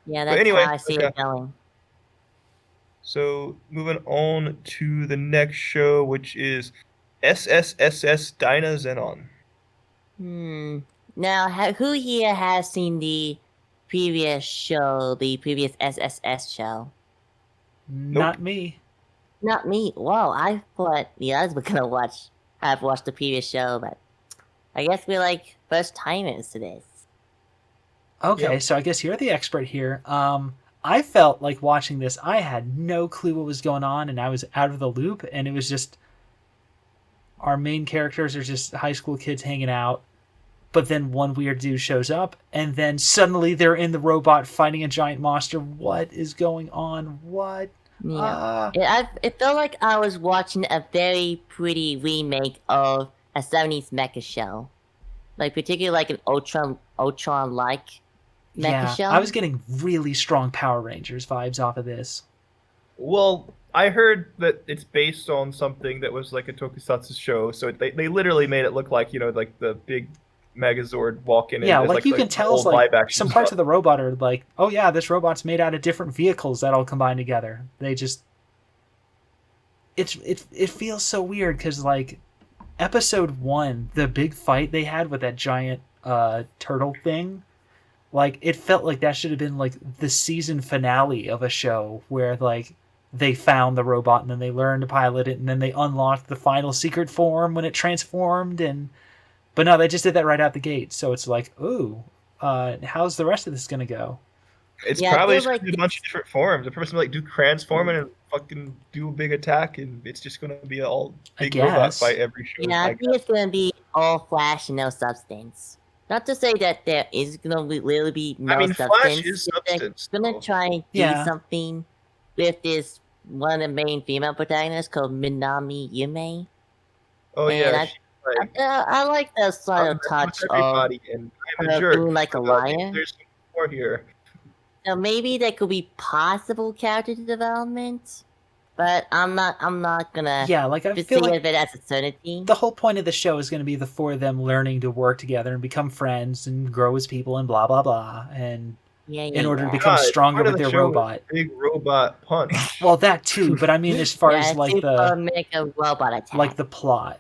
Speaker 3: Yeah, that's how I see it going.
Speaker 1: So moving on to the next show, which is SSSS.Dynazenon.
Speaker 3: Now, who here has seen the previous show, the previous SSS show?
Speaker 2: Not me.
Speaker 3: Not me. Whoa, I thought the others were gonna have watched the previous show, but I guess we're like first timers to this.
Speaker 2: Okay, so I guess you're the expert here. I felt like watching this, I had no clue what was going on, and I was out of the loop, and it was just our main characters are just high school kids hanging out, but then one weird dude shows up, and then suddenly they're in the robot fighting a giant monster. What is going on? What?
Speaker 3: Yeah. It felt like I was watching a very pretty remake of a 70s mecha show. like particularly like an Ultron like mecha
Speaker 2: Yeah,
Speaker 3: show.
Speaker 2: I was getting really strong Power Rangers vibes off of this.
Speaker 1: Well, I heard that it's based on something that was like a tokusatsu show, so they literally made it look like, like the big Megazord walking in
Speaker 2: Yeah,
Speaker 1: as
Speaker 2: like
Speaker 1: like
Speaker 2: you
Speaker 1: the
Speaker 2: can tell
Speaker 1: old
Speaker 2: like
Speaker 1: live action
Speaker 2: some parts
Speaker 1: stuff.
Speaker 2: of the robot are like, oh yeah, this robot's made out of different vehicles that all combine together. They just it feels so weird because like episode 1, the big fight they had with that giant turtle thing, like it felt like that should have been like the season finale of a show where like they found the robot and then they learned to pilot it and then they unlocked the final secret form when it transformed. And but no, they just did that right out the gate, so it's like, ooh, how's the rest of this gonna go?
Speaker 1: It's
Speaker 3: Yeah, I
Speaker 1: probably
Speaker 3: feel
Speaker 1: just
Speaker 3: like
Speaker 1: gonna be a bunch of different forms. The person like do transforming and fucking do a big attack, and it's just gonna be an all
Speaker 2: I
Speaker 1: big robot
Speaker 2: guess.
Speaker 1: fight every show.
Speaker 3: Yeah, I
Speaker 1: I
Speaker 3: think
Speaker 1: guess.
Speaker 3: it's gonna be all flash and no substance. Not to say that there is gonna really be no
Speaker 1: I mean,
Speaker 3: substance.
Speaker 1: Flash is
Speaker 3: but they're
Speaker 1: substance.
Speaker 3: gonna
Speaker 1: though.
Speaker 3: try and do
Speaker 2: Yeah.
Speaker 3: something with this one of the main female protagonists called Minami Yume.
Speaker 1: Oh
Speaker 3: And
Speaker 1: yeah,
Speaker 3: I-
Speaker 1: she's like,
Speaker 3: I like the
Speaker 1: I'm
Speaker 3: subtle
Speaker 1: messing
Speaker 3: touch
Speaker 1: with
Speaker 3: of
Speaker 1: everybody, and I'm a
Speaker 3: her
Speaker 1: jerk.
Speaker 3: being like a
Speaker 1: Maybe
Speaker 3: liar.
Speaker 1: There's some more here.
Speaker 3: Now maybe there could be possible character development, but I'm not gonna
Speaker 2: Yeah, like I
Speaker 3: just
Speaker 2: feel
Speaker 3: think
Speaker 2: like
Speaker 3: of it as a certainty.
Speaker 2: the whole point of the show is going to be the four of them learning to work together and become friends and grow as people and blah blah blah, and in order to become
Speaker 1: God,
Speaker 2: stronger
Speaker 1: part of
Speaker 2: with
Speaker 1: the
Speaker 2: their
Speaker 1: show is
Speaker 2: robot.
Speaker 1: Big robot punch.
Speaker 2: Well, that too, but I mean, as far as like the
Speaker 3: make a robot attack.
Speaker 2: like the plot,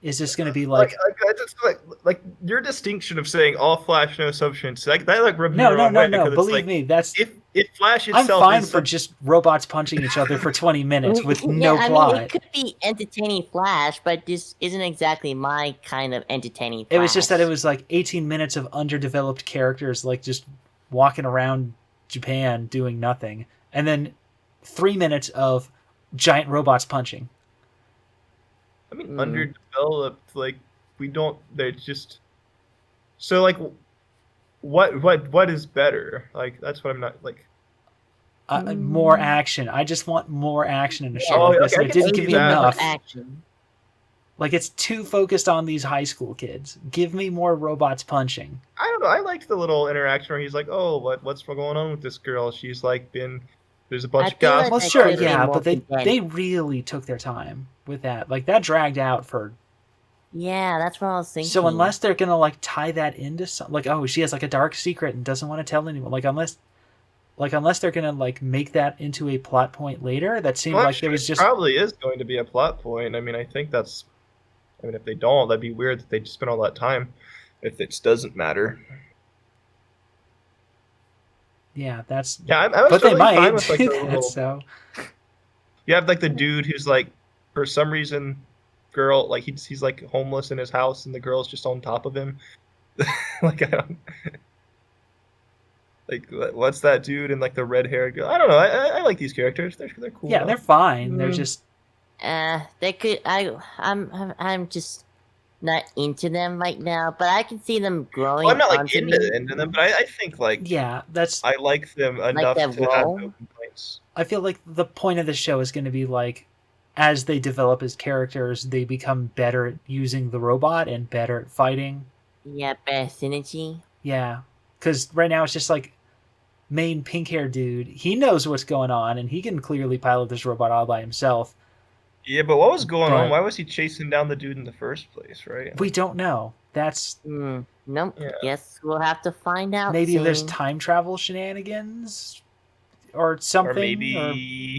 Speaker 2: is this going to be
Speaker 1: like,
Speaker 2: like
Speaker 1: I just like your distinction of saying all Flash no substance. Like that like rubbed me
Speaker 2: no
Speaker 1: the
Speaker 2: no
Speaker 1: wrong
Speaker 2: no
Speaker 1: way
Speaker 2: no?
Speaker 1: because it's
Speaker 2: Believe
Speaker 1: like
Speaker 2: me, that's
Speaker 1: if Flash
Speaker 2: I'm
Speaker 1: itself
Speaker 2: fine
Speaker 1: is
Speaker 2: for just robots punching each other for 20 minutes with no
Speaker 3: I
Speaker 2: plot.
Speaker 3: mean, it could be entertaining Flash, but this isn't exactly my kind of entertaining Flash.
Speaker 2: It was just that it was like 18 minutes of underdeveloped characters like just walking around Japan doing nothing, and then 3 minutes of giant robots punching.
Speaker 1: I mean underdeveloped. Like we don't. They're just so like what is better? Like that's what I'm not like.
Speaker 2: More action. I just want more action in a show
Speaker 1: Oh,
Speaker 2: like this,
Speaker 1: okay,
Speaker 2: and
Speaker 1: I
Speaker 2: it
Speaker 1: can
Speaker 2: didn't
Speaker 1: see
Speaker 2: give me
Speaker 1: that.
Speaker 2: enough.
Speaker 3: action.
Speaker 2: Like it's too focused on these high school kids. Give me more robots punching.
Speaker 1: I don't know. I liked the little interaction where he's like, "Oh, what's going on with this girl? She's like been there's a bunch
Speaker 3: I
Speaker 1: of
Speaker 3: feel
Speaker 1: guys."
Speaker 3: like
Speaker 2: Well,
Speaker 3: that
Speaker 2: sure,
Speaker 3: could've been
Speaker 2: yeah,
Speaker 3: more
Speaker 2: but they
Speaker 3: condensed.
Speaker 2: really took their time with that. Like that dragged out for.
Speaker 3: Yeah, that's what I was thinking.
Speaker 2: So unless they're gonna like tie that into some, like, oh, she has like a dark secret and doesn't want to tell anyone, like unless they're gonna like make that into a plot point later, that seemed
Speaker 1: Well,
Speaker 2: like
Speaker 1: actually,
Speaker 2: it was just
Speaker 1: probably is going to be a plot point. I mean, I think that's. I mean, if they don't, that'd be weird that they just spent all that time. If it doesn't matter.
Speaker 2: yeah, that's.
Speaker 1: Yeah, I was
Speaker 2: But they
Speaker 1: totally
Speaker 2: might
Speaker 1: fine with like
Speaker 2: do
Speaker 1: the
Speaker 2: that.
Speaker 1: little.
Speaker 2: So
Speaker 1: You have like the dude who's like, for some reason, girl like he's like homeless in his house, and the girl's just on top of him. Like I don't. Like what's that dude and like the red haired girl? I don't know. I like these characters. They're cool.
Speaker 2: yeah,
Speaker 1: though.
Speaker 2: they're fine. They're
Speaker 1: Mm.
Speaker 2: just
Speaker 3: they could. I'm just not into them right now, but I can see them growing.
Speaker 1: Well, I'm not like
Speaker 3: onto
Speaker 1: into
Speaker 3: me.
Speaker 1: them, but I think like
Speaker 2: yeah. That's.
Speaker 1: I like them enough
Speaker 3: their
Speaker 1: to have
Speaker 3: role?
Speaker 1: no complaints.
Speaker 2: I feel like the point of the show is going to be like, as they develop as characters, they become better at using the robot and better at fighting.
Speaker 3: Yeah, better synergy.
Speaker 2: Yeah, because right now it's just like main pink hair dude. He knows what's going on and he can clearly pilot this robot all by himself.
Speaker 1: Yeah, but what was going on?
Speaker 2: But-
Speaker 1: Why was he chasing down the dude in the first place, right?
Speaker 2: We don't know. That's
Speaker 3: Nope.
Speaker 1: Yeah.
Speaker 3: Guess we'll have to find out.
Speaker 2: maybe there's
Speaker 3: soon.
Speaker 2: time travel shenanigans or something.
Speaker 1: Or maybe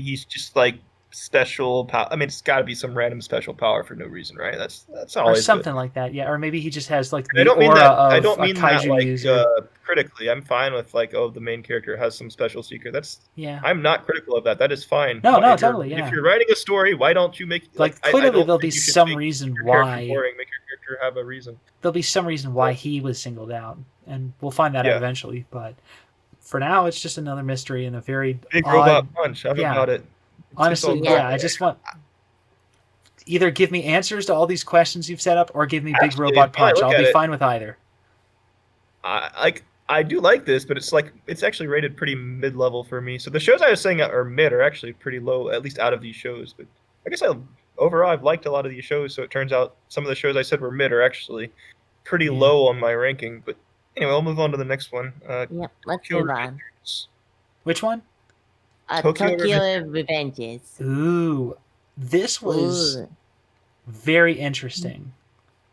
Speaker 1: he's just like special power. I mean, it's got to be some random special power for no reason, right? That's
Speaker 2: or
Speaker 1: always
Speaker 2: something like that. Yeah, or maybe he just has like
Speaker 1: Good. I
Speaker 2: the
Speaker 1: don't mean
Speaker 2: aura
Speaker 1: that.
Speaker 2: of
Speaker 1: I don't
Speaker 2: a
Speaker 1: mean that
Speaker 2: kaiju
Speaker 1: like
Speaker 2: user.
Speaker 1: critically. I'm fine with like, oh, the main character has some special secret. That's
Speaker 2: Yeah.
Speaker 1: I'm not critical of that. That is fine.
Speaker 2: No,
Speaker 1: If
Speaker 2: no,
Speaker 1: you're-
Speaker 2: totally, yeah.
Speaker 1: If you're writing a story, why don't you make
Speaker 2: Like
Speaker 1: I
Speaker 2: clearly
Speaker 1: don't
Speaker 2: there'll
Speaker 1: think
Speaker 2: be
Speaker 1: you should
Speaker 2: some
Speaker 1: make
Speaker 2: reason
Speaker 1: your character
Speaker 2: why
Speaker 1: boring. Make your character have a reason.
Speaker 2: there'll be some reason why he was singled out, and we'll find that out
Speaker 1: Yeah.
Speaker 2: eventually. But for now, it's just another mystery and a very
Speaker 1: Big
Speaker 2: odd.
Speaker 1: robot punch. I'm
Speaker 2: yeah.
Speaker 1: about it. It's
Speaker 2: Honestly,
Speaker 1: all
Speaker 2: yeah,
Speaker 1: good.
Speaker 2: I just want either give me answers to all these questions you've set up, or give me big
Speaker 1: Actually,
Speaker 2: robot
Speaker 1: when I
Speaker 2: punch.
Speaker 1: look
Speaker 2: I'll
Speaker 1: at
Speaker 2: be
Speaker 1: it-
Speaker 2: fine with either.
Speaker 1: I do like this, but it's actually rated pretty mid-level for me. So the shows I was saying are mid are actually pretty low, at least out of these shows. But I guess overall I've liked a lot of these shows. So it turns out some of the shows I said were mid are actually pretty
Speaker 2: Yeah.
Speaker 1: low on my ranking. But anyway, I'll move on to the next one.
Speaker 3: Yep, let's
Speaker 1: Tokyo
Speaker 3: move on.
Speaker 1: Revengers.
Speaker 2: Which one?
Speaker 1: Tokyo
Speaker 3: Tokyo Revenges.
Speaker 2: Ooh, this was
Speaker 3: Ooh.
Speaker 2: very interesting.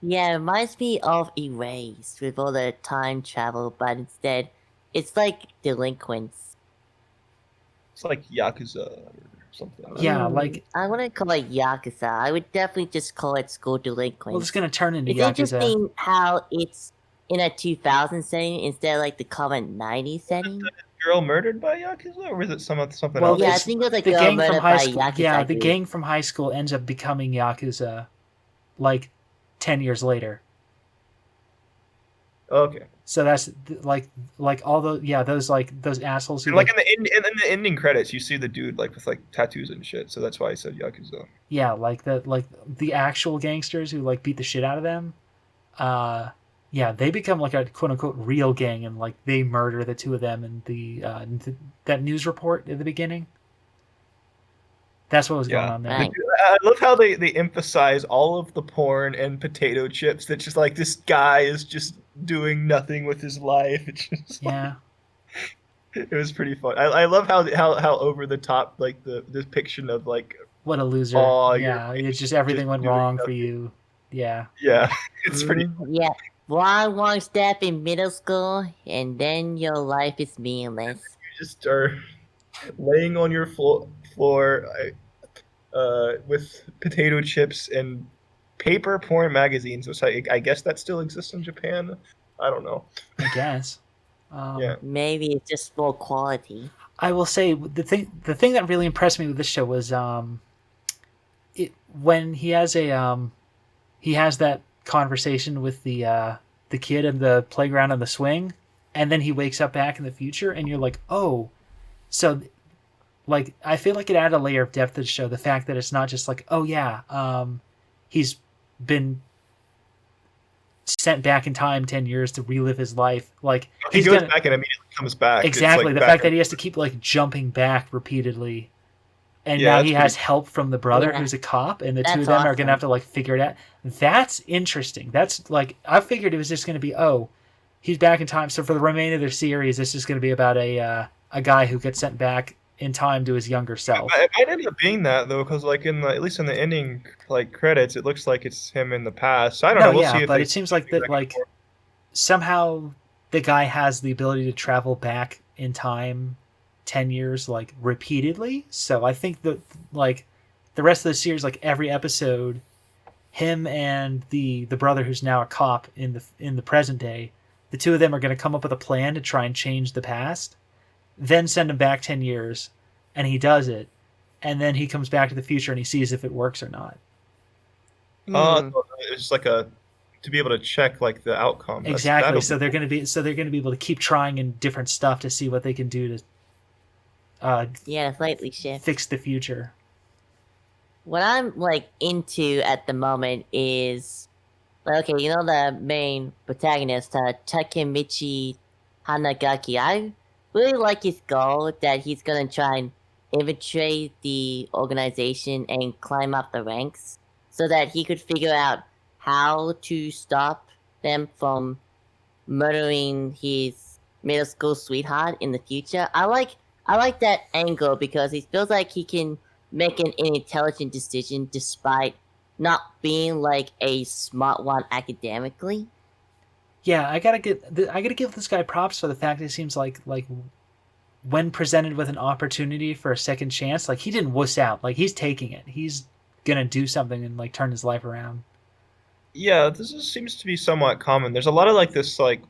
Speaker 3: Yeah, it reminds me of Erased with all the time travel, but instead, it's like delinquents.
Speaker 1: It's like Yakuza or something.
Speaker 2: Yeah, like
Speaker 3: I wouldn't call it Yakuza. I would definitely just call it school delinquents.
Speaker 2: well, it's gonna turn into
Speaker 3: It's
Speaker 2: Yakuza.
Speaker 3: interesting how it's in a 2000 setting instead of like the common 90s setting.
Speaker 1: Girl murdered by Yakuza, or was it something
Speaker 2: Well,
Speaker 1: else?
Speaker 3: Yeah, I
Speaker 2: it's-
Speaker 3: think it was like
Speaker 2: the
Speaker 3: girl
Speaker 2: gang from
Speaker 3: murdered
Speaker 2: high
Speaker 3: by
Speaker 2: school.
Speaker 3: Yakuza.
Speaker 2: Yeah, the
Speaker 3: dude.
Speaker 2: gang from high school ends up becoming Yakuza, like 10 years later.
Speaker 1: Okay.
Speaker 2: So that's like all those those assholes who
Speaker 1: And like in the ending credits, you see the dude like with like tattoos and shit. So that's why I said Yakuza.
Speaker 2: yeah, like the actual gangsters who like beat the shit out of them. Yeah, they become like a quote unquote real gang, and like they murder the two of them in that news report at the beginning. That's what was going on there.
Speaker 3: Right.
Speaker 1: I love how they emphasize all of the porn and potato chips. That just like this guy is just doing nothing with his life. It's just
Speaker 2: Yeah.
Speaker 1: it was pretty fun. I love how over the top like the depiction of like
Speaker 2: What a loser.
Speaker 1: Oh,
Speaker 2: yeah, it's just everything went
Speaker 1: doing
Speaker 2: wrong for
Speaker 1: nothing.
Speaker 2: you. Yeah.
Speaker 1: yeah, it's pretty.
Speaker 3: Yeah, one step in middle school, and then your life is meaningless.
Speaker 1: You just are laying on your floor with potato chips and paper porn magazines, which I guess that still exists in Japan. I don't know.
Speaker 2: I guess.
Speaker 1: Yeah.
Speaker 3: Maybe it's just more quality.
Speaker 2: I will say the thing that really impressed me with this show was when he has that conversation with the kid in the playground on the swing, and then he wakes up back in the future, and you're like, oh, so like I feel like it added a layer of depth to the show. The fact that it's not just like, oh yeah, he's been sent back in time 10 years to relive his life. Like
Speaker 1: He goes back and immediately comes back. It's
Speaker 2: exactly
Speaker 1: like
Speaker 2: the
Speaker 1: back
Speaker 2: fact that he has to keep like jumping back repeatedly, and
Speaker 1: Yeah,
Speaker 2: now
Speaker 1: that's
Speaker 2: he has
Speaker 1: pretty-
Speaker 2: help from the brother
Speaker 3: Yeah.
Speaker 2: who's a cop, and the
Speaker 3: That's
Speaker 2: two of them are
Speaker 3: awesome.
Speaker 2: gonna have to like figure it out. That's interesting. That's like I figured it was just gonna be he's back in time. So for the remainder of the series, this is gonna be about a guy who gets sent back in time to his younger self.
Speaker 1: It might end up being that though, because like at least in the ending like credits, it looks like it's him in the past. So I don't know. We'll see if
Speaker 2: but
Speaker 1: they
Speaker 2: it seems like
Speaker 1: do
Speaker 2: that
Speaker 1: back
Speaker 2: like
Speaker 1: and forth.
Speaker 2: somehow the guy has the ability to travel back in time 10 years like repeatedly. So I think that like the rest of the series, like every episode, him and the brother who's now a cop in the present day, the two of them are going to come up with a plan to try and change the past, then send him back 10 years, and he does it, and then he comes back to the future and he sees if it works or not.
Speaker 3: Hmm.
Speaker 1: It's like to be able to check like the outcome.
Speaker 2: Exactly.
Speaker 1: that'll
Speaker 2: So they're going to be able to keep trying in different stuff to see what they can do to
Speaker 3: Yeah, slightly shift.
Speaker 2: fix the future.
Speaker 3: What I'm like into at the moment is like, okay, you know the main protagonist, Takemichi Hanagaki. I really like his goal that he's gonna try and infiltrate the organization and climb up the ranks so that he could figure out how to stop them from murdering his middle school sweetheart in the future. I like that angle because he feels like he can make an intelligent decision despite not being like a smart one academically.
Speaker 2: Yeah, I gotta give this guy props for the fact that it seems like when presented with an opportunity for a second chance, like he didn't wuss out. Like he's taking it. He's gonna do something and like turn his life around.
Speaker 1: Yeah, seems to be somewhat common. There's a lot of like this like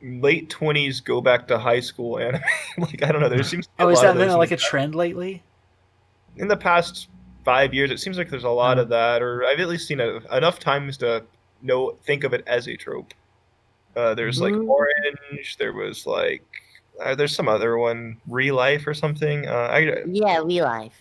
Speaker 1: late 20s go back to high school anime. Like I don't know. There seems to be
Speaker 2: Oh,
Speaker 1: a
Speaker 2: is
Speaker 1: lot
Speaker 2: that
Speaker 1: of
Speaker 2: been
Speaker 1: those
Speaker 2: like a trend lately?
Speaker 1: in the past 5 years. It seems like there's a lot of that, or I've at least seen it enough times to think of it as a trope. There's like Orange. There was like there's some other one, Real Life or something.
Speaker 3: Yeah, real life.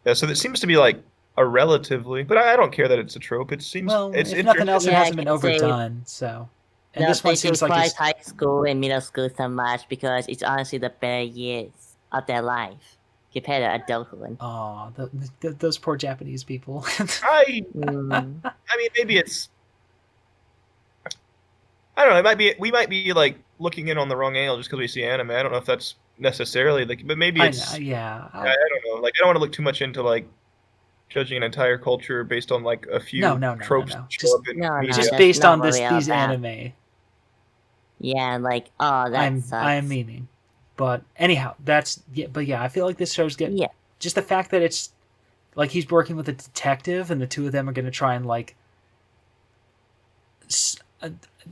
Speaker 1: Yeah, so it seems to be like a relatively, but I don't care that it's a trope. It seems
Speaker 2: Well,
Speaker 1: it's
Speaker 2: if nothing
Speaker 1: interesting.
Speaker 2: else, it
Speaker 3: Yeah, I
Speaker 2: hasn't been
Speaker 3: can say-
Speaker 2: overdone. So, and
Speaker 3: No,
Speaker 2: this one
Speaker 3: they
Speaker 2: seems like
Speaker 3: prize
Speaker 2: it's,
Speaker 3: high school and middle school so much because it's honestly the better years of their life compared to adulthood.
Speaker 2: those poor Japanese people.
Speaker 1: I
Speaker 3: Mm.
Speaker 1: I mean, maybe it's I don't know. It might be we might be like looking in on the wrong angle just because we see anime. I don't know if that's necessarily like, but maybe it's.
Speaker 2: Yeah.
Speaker 1: I don't know. Like I don't want to look too much into like judging an entire culture based on like a few tropes that show
Speaker 2: Just
Speaker 1: up in
Speaker 3: No,
Speaker 1: media.
Speaker 2: just
Speaker 3: that's
Speaker 2: based
Speaker 3: not
Speaker 2: on
Speaker 3: what we are
Speaker 2: these
Speaker 3: about.
Speaker 2: anime.
Speaker 3: Yeah, like, oh, that sucks.
Speaker 2: I'm meaning. But anyhow, that's but yeah, I feel like this show's get
Speaker 3: Yeah.
Speaker 2: just the fact that it's like he's working with a detective and the two of them are going to try and like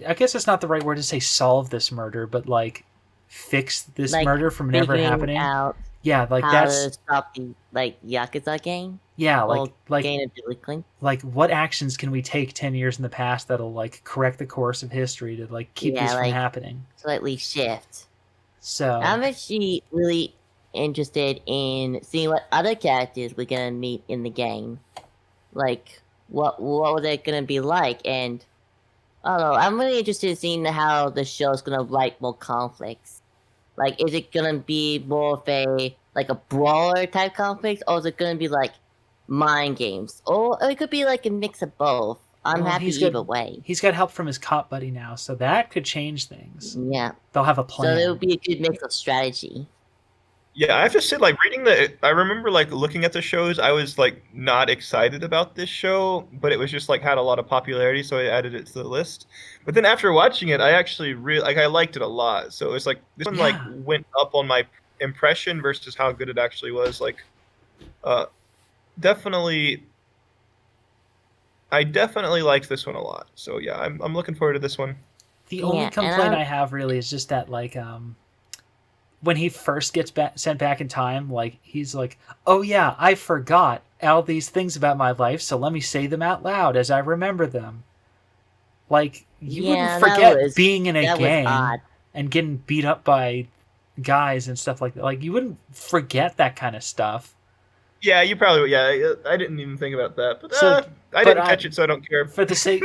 Speaker 2: I guess it's not the right word to say solve this murder, but like fix this
Speaker 3: Like,
Speaker 2: murder from never
Speaker 3: figuring
Speaker 2: happening.
Speaker 3: out
Speaker 2: Yeah, like
Speaker 3: how
Speaker 2: that's
Speaker 3: to stop the like Yakuza gang.
Speaker 2: yeah,
Speaker 3: Or
Speaker 2: like
Speaker 3: gain a delinquent.
Speaker 2: like what actions can we take 10 years in the past that'll like correct the course of history to like keep this from happening?
Speaker 3: Slightly shift.
Speaker 2: So
Speaker 3: I'm actually really interested in seeing what other characters we're gonna meet in the game. Like, what are they gonna be like? And I don't know. I'm really interested in seeing how the show's gonna write more conflicts. Like, is it gonna be more of a like a brawler type conflict, or is it gonna be like mind games, or it could be like a mix of both? I'm
Speaker 2: well,
Speaker 3: happy either way.
Speaker 2: He's got help from his cop buddy now, so that could change things.
Speaker 3: Yeah.
Speaker 2: They'll have a
Speaker 3: So
Speaker 2: plan.
Speaker 3: it would be a good mix of strategy.
Speaker 1: Yeah, I have to say, like reading I remember like looking at the shows. I was like not excited about this show, but it was just like had a lot of popularity, so I added it to the list. But then after watching it, I actually really like I liked it a lot. So it's like this one like went up on my impression versus how good it actually was. Like, definitely, I definitely liked this one a lot. So yeah, I'm looking forward to this one.
Speaker 2: The only complaint I have really is just that like when he first gets sent back in time, like he's like, "Oh yeah, I forgot all these things about my life, so let me say them out loud as I remember them." Like you wouldn't forget being in a gang and getting beat up by guys and stuff like that. Like you wouldn't forget that kind of stuff.
Speaker 1: Yeah, you probably would. Yeah, I didn't even think about that, but I didn't catch it, so I don't care.
Speaker 2: For the sake,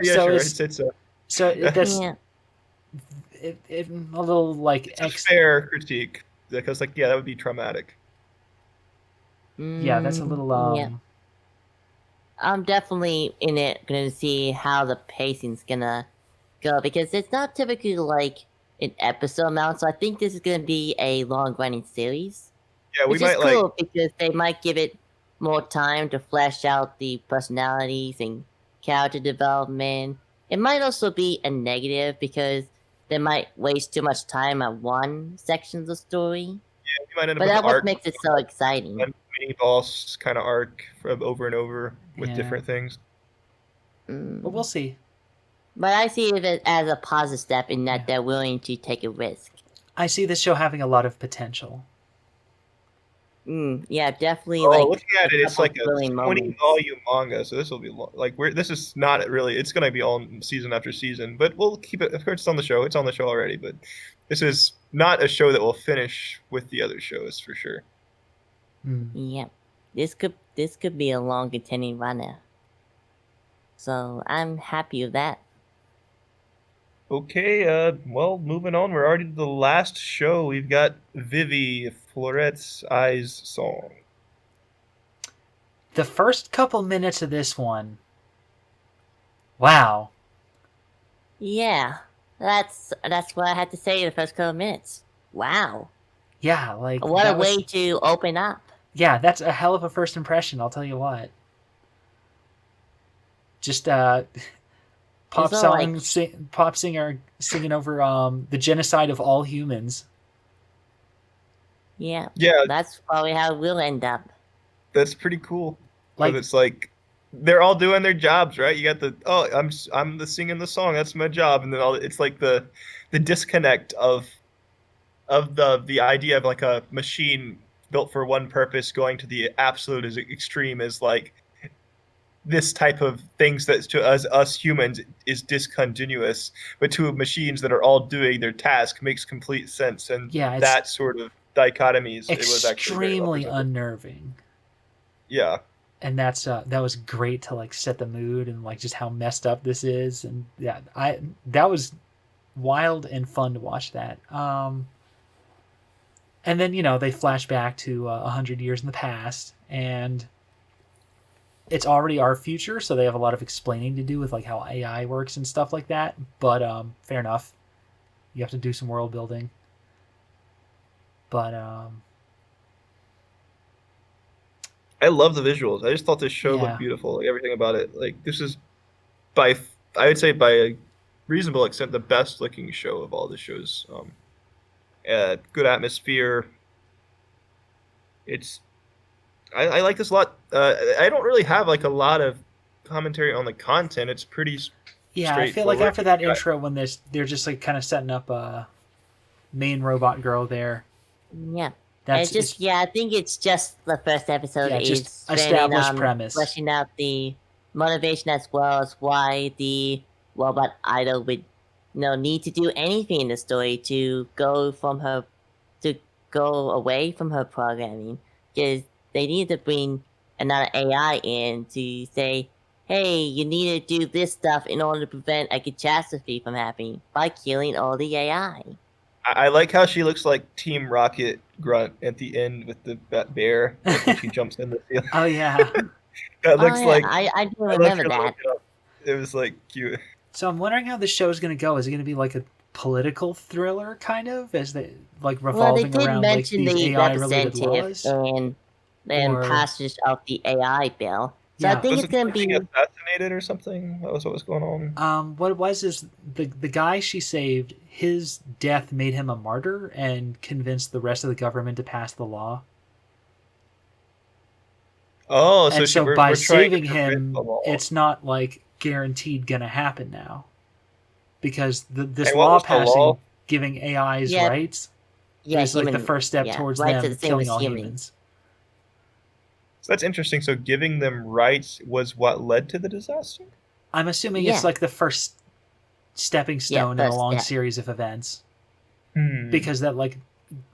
Speaker 1: yeah,
Speaker 2: so
Speaker 1: sure, it's so.
Speaker 2: So that's a little like
Speaker 1: it's a fair critique because like that would be traumatic.
Speaker 2: Yeah, that's a little
Speaker 3: Yeah. I'm definitely in it gonna see how the pacing's gonna go because it's not typically like an episode amount, so I think this is gonna be a long running series.
Speaker 1: Yeah, we might
Speaker 3: cool because they might give it more time to flesh out the personalities and character development. It might also be a negative because they might waste too much time on one section of the story.
Speaker 1: Yeah, you might end up
Speaker 3: but that's what makes it so exciting.
Speaker 1: Mini boss kind of arc over and over with different things.
Speaker 2: But we'll see.
Speaker 3: But I see it as a positive step in that they're willing to take a risk.
Speaker 2: I see this show having a lot of potential.
Speaker 3: Yeah, definitely.
Speaker 1: Looking at it, it's like a 20-volume manga, so this will be like this is not really. It's going to be on season after season, but we'll keep it. Of course, it's on the show. It's on the show already, but this is not a show that will finish with the other shows for sure.
Speaker 3: Yeah, this could be a long continuing runner. So I'm happy with that.
Speaker 1: Okay, well, moving on. We're already to the last show. We've got Vivy, Florite's Eyes Song.
Speaker 2: The first couple minutes of this one. Wow.
Speaker 3: Yeah, that's what I had to say in the first couple minutes. Wow.
Speaker 2: Yeah, like
Speaker 3: what a way to open up.
Speaker 2: Yeah, that's a hell of a first impression, I'll tell you what. Just pop singer singing over the genocide of all humans.
Speaker 3: Yeah. That's probably how we'll end up.
Speaker 1: That's pretty cool. Like it's like they're all doing their jobs, right? You got I'm the singing the song. That's my job, and then it's like the disconnect of the idea of like a machine built for one purpose going to the absolute extreme is like this type of things that to us humans is discontinuous, but to machines that are all doing their task makes complete sense. And that sort of dichotomy it was actually
Speaker 2: extremely unnerving.
Speaker 1: Yeah.
Speaker 2: And that was great to like set the mood and like just how messed up this is. And yeah, that was wild and fun to watch that. And then, they flash back to 100 years in the past, and it's already our future, so they have a lot of explaining to do with like how AI works and stuff like that. But fair enough. You have to do some world building. But
Speaker 1: I love the visuals. I just thought this show
Speaker 2: Yeah.
Speaker 1: looked beautiful. Like, everything about it. Like, this is I would say by a reasonable extent the best looking show of all the shows. Good atmosphere. I like this a lot. I don't really have like a lot of commentary on the content. It's pretty
Speaker 2: yeah, I feel like
Speaker 1: straightforward.
Speaker 2: after that intro, when they're just like kind of setting up a main robot girl there.
Speaker 3: Yeah.
Speaker 2: That's
Speaker 3: It's just I think it's just the first episode
Speaker 2: Yeah,
Speaker 3: is
Speaker 2: just
Speaker 3: spending
Speaker 2: established
Speaker 3: on
Speaker 2: premise.
Speaker 3: fleshing out the motivation as well as why the robot idol would need to do anything in the story to go away from her programming, because they need to bring another AI in to say, hey, you need to do this stuff in order to prevent a catastrophe from happening by killing all the AI.
Speaker 1: I like how she looks like Team Rocket Grunt at the end with that bear, like when she jumps in the field.
Speaker 2: Oh yeah.
Speaker 1: That looks like
Speaker 3: I do
Speaker 1: I like
Speaker 3: remember
Speaker 1: her
Speaker 3: that.
Speaker 1: look. It was like cute.
Speaker 2: So I'm wondering how the show's going to go. Is it going to be like a political thriller kind of, as they like
Speaker 3: Well, they
Speaker 2: revolving
Speaker 3: did
Speaker 2: around like
Speaker 3: mention
Speaker 2: these
Speaker 3: the
Speaker 2: AI related
Speaker 3: representative
Speaker 2: laws?
Speaker 3: and
Speaker 2: Or-
Speaker 3: passage of the AI bill. So
Speaker 2: Yeah.
Speaker 3: I think
Speaker 1: Was
Speaker 3: it's
Speaker 1: it
Speaker 3: gonna
Speaker 1: being
Speaker 3: be
Speaker 1: assassinated or something? That was what was going on.
Speaker 2: What it was is the guy she saved, his death made him a martyr and convinced the rest of the government to pass the law.
Speaker 1: Oh,
Speaker 2: And so
Speaker 1: we're
Speaker 2: by
Speaker 1: trying to
Speaker 2: saving
Speaker 1: prevent
Speaker 2: him,
Speaker 1: the law.
Speaker 2: it's not like guaranteed gonna happen now, because this
Speaker 1: And what
Speaker 2: law
Speaker 1: was the
Speaker 2: passing,
Speaker 1: law?
Speaker 2: giving AIs
Speaker 3: Yeah,
Speaker 2: rights, is like the first step towards
Speaker 3: rights are
Speaker 2: them
Speaker 3: the same
Speaker 2: killing
Speaker 3: as
Speaker 2: all
Speaker 3: humans.
Speaker 2: humans.
Speaker 1: So that's interesting. So giving them rights was what led to the disaster?
Speaker 2: I'm assuming
Speaker 3: Yeah.
Speaker 2: it's like the first stepping stone in a
Speaker 3: first
Speaker 2: long
Speaker 3: step.
Speaker 2: series of events,
Speaker 1: Hmm.
Speaker 2: because that like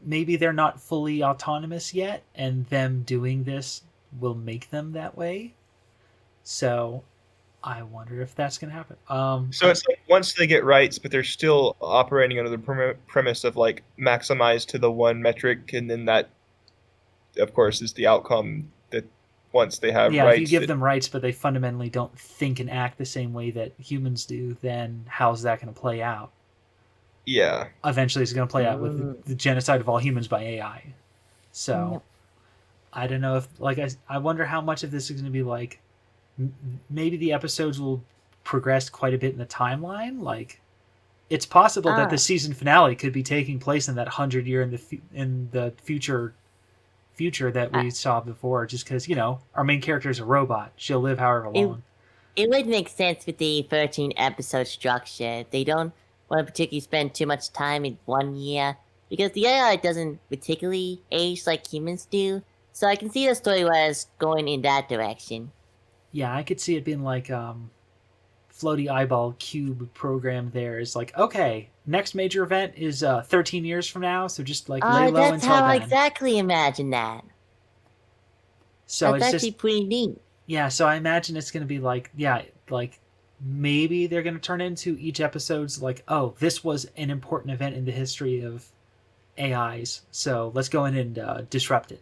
Speaker 2: maybe they're not fully autonomous yet, and them doing this will make them that way. So I wonder if that's gonna happen.
Speaker 1: So it's like once they get rights, but they're still operating under the premise of like maximize to the one metric, and then that, of course, is the outcome that once they have
Speaker 2: yeah,
Speaker 1: rights.
Speaker 2: if you give them rights, but they fundamentally don't think and act the same way that humans do, then how's that going to play out?
Speaker 1: Yeah.
Speaker 2: Eventually, it's going to play out with the genocide of all humans by AI. So,
Speaker 3: Yep.
Speaker 2: I don't know if like I wonder how much of this is going to be like maybe the episodes will progress quite a bit in the timeline. Like, it's possible that the season finale could be taking place in that 100-year in the future that we saw before, just because our main character is a robot. She'll live however long.
Speaker 3: It would make sense with the 13 episode structure. They don't want to particularly spend too much time in 1 year, because the AI doesn't particularly age like humans do. So I can see the story was going in that direction.
Speaker 2: Yeah, I could see it being like floaty eyeball cube program. There is like, okay, next major event is 13 years from now, so just like lay low
Speaker 3: That's
Speaker 2: until
Speaker 3: how I
Speaker 2: then.
Speaker 3: exactly imagine that.
Speaker 2: So
Speaker 3: That's
Speaker 2: it's
Speaker 3: actually
Speaker 2: just
Speaker 3: pretty neat.
Speaker 2: yeah. So I imagine it's going to be like like maybe they're going to turn into each episode's like, oh, this was an important event in the history of AIs, so let's go in and disrupt it.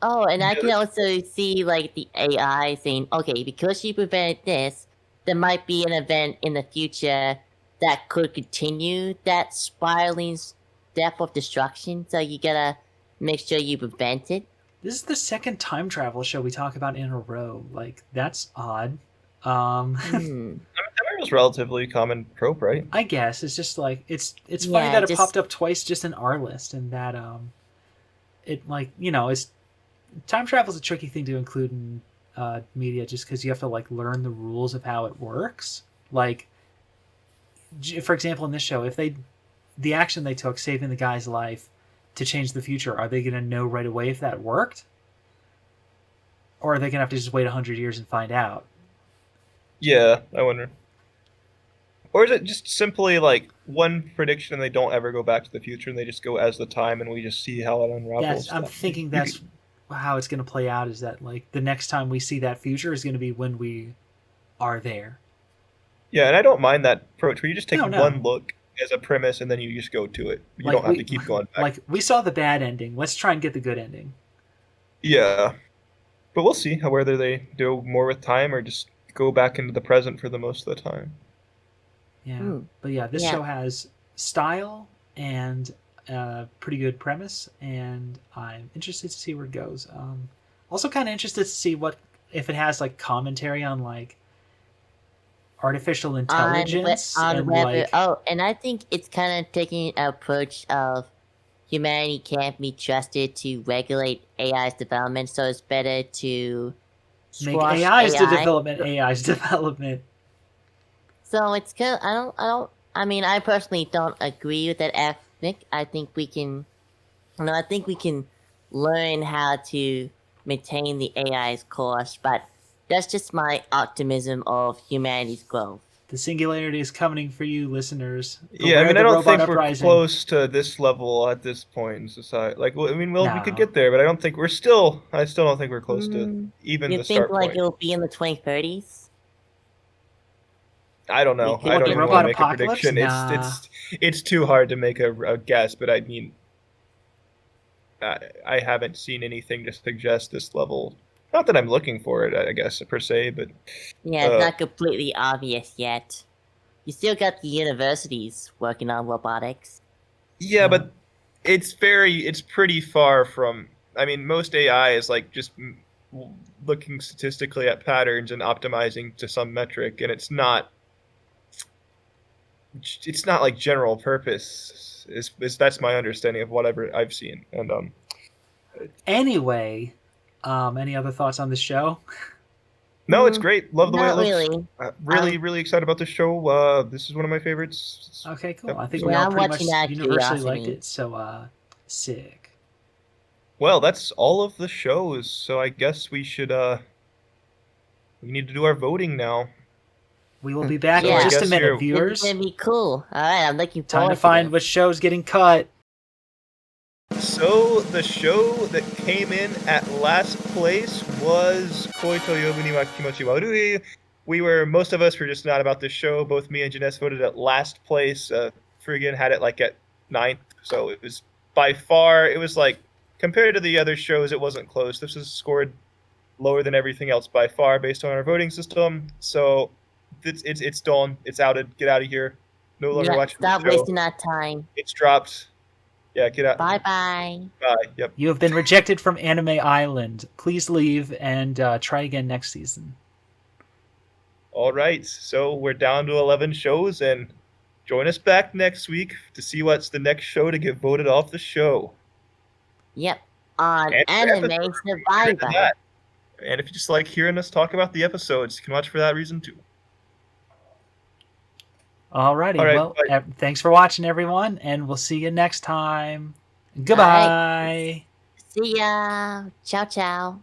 Speaker 3: Oh, and I can also see like the AI saying, okay, because you prevented this, there might be an event in the future that could continue that spiraling step of destruction. So you gotta make sure you prevent it.
Speaker 2: This is the second time travel show we talk about in a row. Like, that's odd.
Speaker 1: That was relatively common trope, right?
Speaker 2: I guess it's just like it's funny that it popped up twice just in our list, and that it like it's time travel is a tricky thing to include in media, just because you have to like learn the rules of how it works. Like, for example, in this show, if the action they took, saving the guy's life to change the future, are they going to know right away if that worked, or are they going to have to just wait 100 years and find out?
Speaker 1: Yeah, I wonder. Or is it just simply like one prediction and they don't ever go back to the future and they just go as the time and we just see how it unravels?
Speaker 2: I'm thinking that's how it's going to play out, is that like the next time we see that future is going to be when we are there.
Speaker 1: Yeah, and I don't mind that approach where you just take
Speaker 2: No.
Speaker 1: one look as a premise and then you just go to it. You don't have to keep going back.
Speaker 2: Like, we saw the bad ending. Let's try and get the good ending.
Speaker 1: Yeah. But we'll see whether they do more with time or just go back into the present for the most of the time.
Speaker 2: Yeah, but yeah, this show has style and a pretty good premise, and I'm interested to see where it goes. Also, kind of interested to see if it has like commentary on like artificial intelligence
Speaker 3: on
Speaker 2: and
Speaker 3: whether.
Speaker 2: like.
Speaker 3: Oh, and I think it's kind of taking an approach of humanity can't be trusted to regulate AI's development, so it's better to
Speaker 2: Make
Speaker 3: squash
Speaker 2: AI's
Speaker 3: AI.
Speaker 2: development. AI's development.
Speaker 3: So it's kind of, I mean, I personally don't agree with that ethic. I think we can learn how to maintain the AI's course, but that's just my optimism of humanity's growth.
Speaker 2: The singularity is coming for you, listeners.
Speaker 1: Yeah, I mean, I don't think
Speaker 2: uprising.
Speaker 1: we're close to this level at this point in society. Like, well, I mean, we could
Speaker 2: No.
Speaker 1: get there, but I still don't think we're close to even
Speaker 3: You
Speaker 1: the
Speaker 3: think
Speaker 1: start
Speaker 3: like
Speaker 1: point.
Speaker 3: it'll be in the 2030s?
Speaker 1: I don't know.
Speaker 3: could
Speaker 1: I don't
Speaker 3: get
Speaker 1: even
Speaker 2: robot
Speaker 1: want to make a
Speaker 2: apocalypse?
Speaker 1: prediction.
Speaker 2: Nah.
Speaker 1: It's too hard to make a guess, but I mean, I haven't seen anything to suggest this level. Not that I'm looking for it, I guess, per se, but
Speaker 3: Yeah, it's not completely obvious yet. You still got the universities working on robotics.
Speaker 1: yeah, but it's pretty far from. I mean, most AI is like just looking statistically at patterns and optimizing to some metric, and it's not like general purpose. That's my understanding of whatever I've seen, and
Speaker 2: Anyway, any other thoughts on the show?
Speaker 1: No, it's great. Love the way it looks.
Speaker 3: Really.
Speaker 1: Really excited about the show. This is one of my favorites.
Speaker 2: Okay, cool. I think
Speaker 1: So-
Speaker 2: we all
Speaker 3: I'm
Speaker 2: pretty much
Speaker 3: watching that
Speaker 2: universally
Speaker 3: curiosity.
Speaker 2: liked it. So, sick.
Speaker 1: Well, that's all of the shows. So I guess we should we need to do our voting now.
Speaker 2: We will be back
Speaker 1: So
Speaker 2: in
Speaker 1: I
Speaker 2: just a
Speaker 1: guess
Speaker 2: minute,
Speaker 1: you're-
Speaker 2: viewers.
Speaker 3: It's gonna be cool. Alright, I'm looking
Speaker 2: Time
Speaker 3: forward
Speaker 2: to find
Speaker 3: this.
Speaker 2: what show's getting cut.
Speaker 1: So the show that came in at last place was Koi to Yobu ni wa Kimochi Warui. Most of us were just not about this show. Both me and JNES voted at last place. Friggin had it like at 9th. So it was by far, it was like, compared to the other shows, it wasn't close. This was scored lower than everything else by far based on our voting system. So it's done. It's outed. Get out of here. No longer watching the
Speaker 3: Stop
Speaker 1: show.
Speaker 3: wasting our time.
Speaker 1: It's dropped. Yeah, get out.
Speaker 3: Bye-bye.
Speaker 1: Bye. Yep.
Speaker 2: You have been rejected from Anime Island. Please leave and try again next season.
Speaker 1: All right. So we're down to 11 shows, and join us back next week to see what's the next show to get voted off the show.
Speaker 3: Yep. On
Speaker 1: And
Speaker 3: Anime
Speaker 1: episodes
Speaker 3: Survivor.
Speaker 1: And if you just like hearing us talk about the episodes, you can watch for that reason too.
Speaker 2: Alrighty.
Speaker 1: All right,
Speaker 2: Well,
Speaker 1: bye.
Speaker 2: thanks for watching, everyone, and we'll see you next time. Goodbye.
Speaker 3: See ya. Ciao, ciao.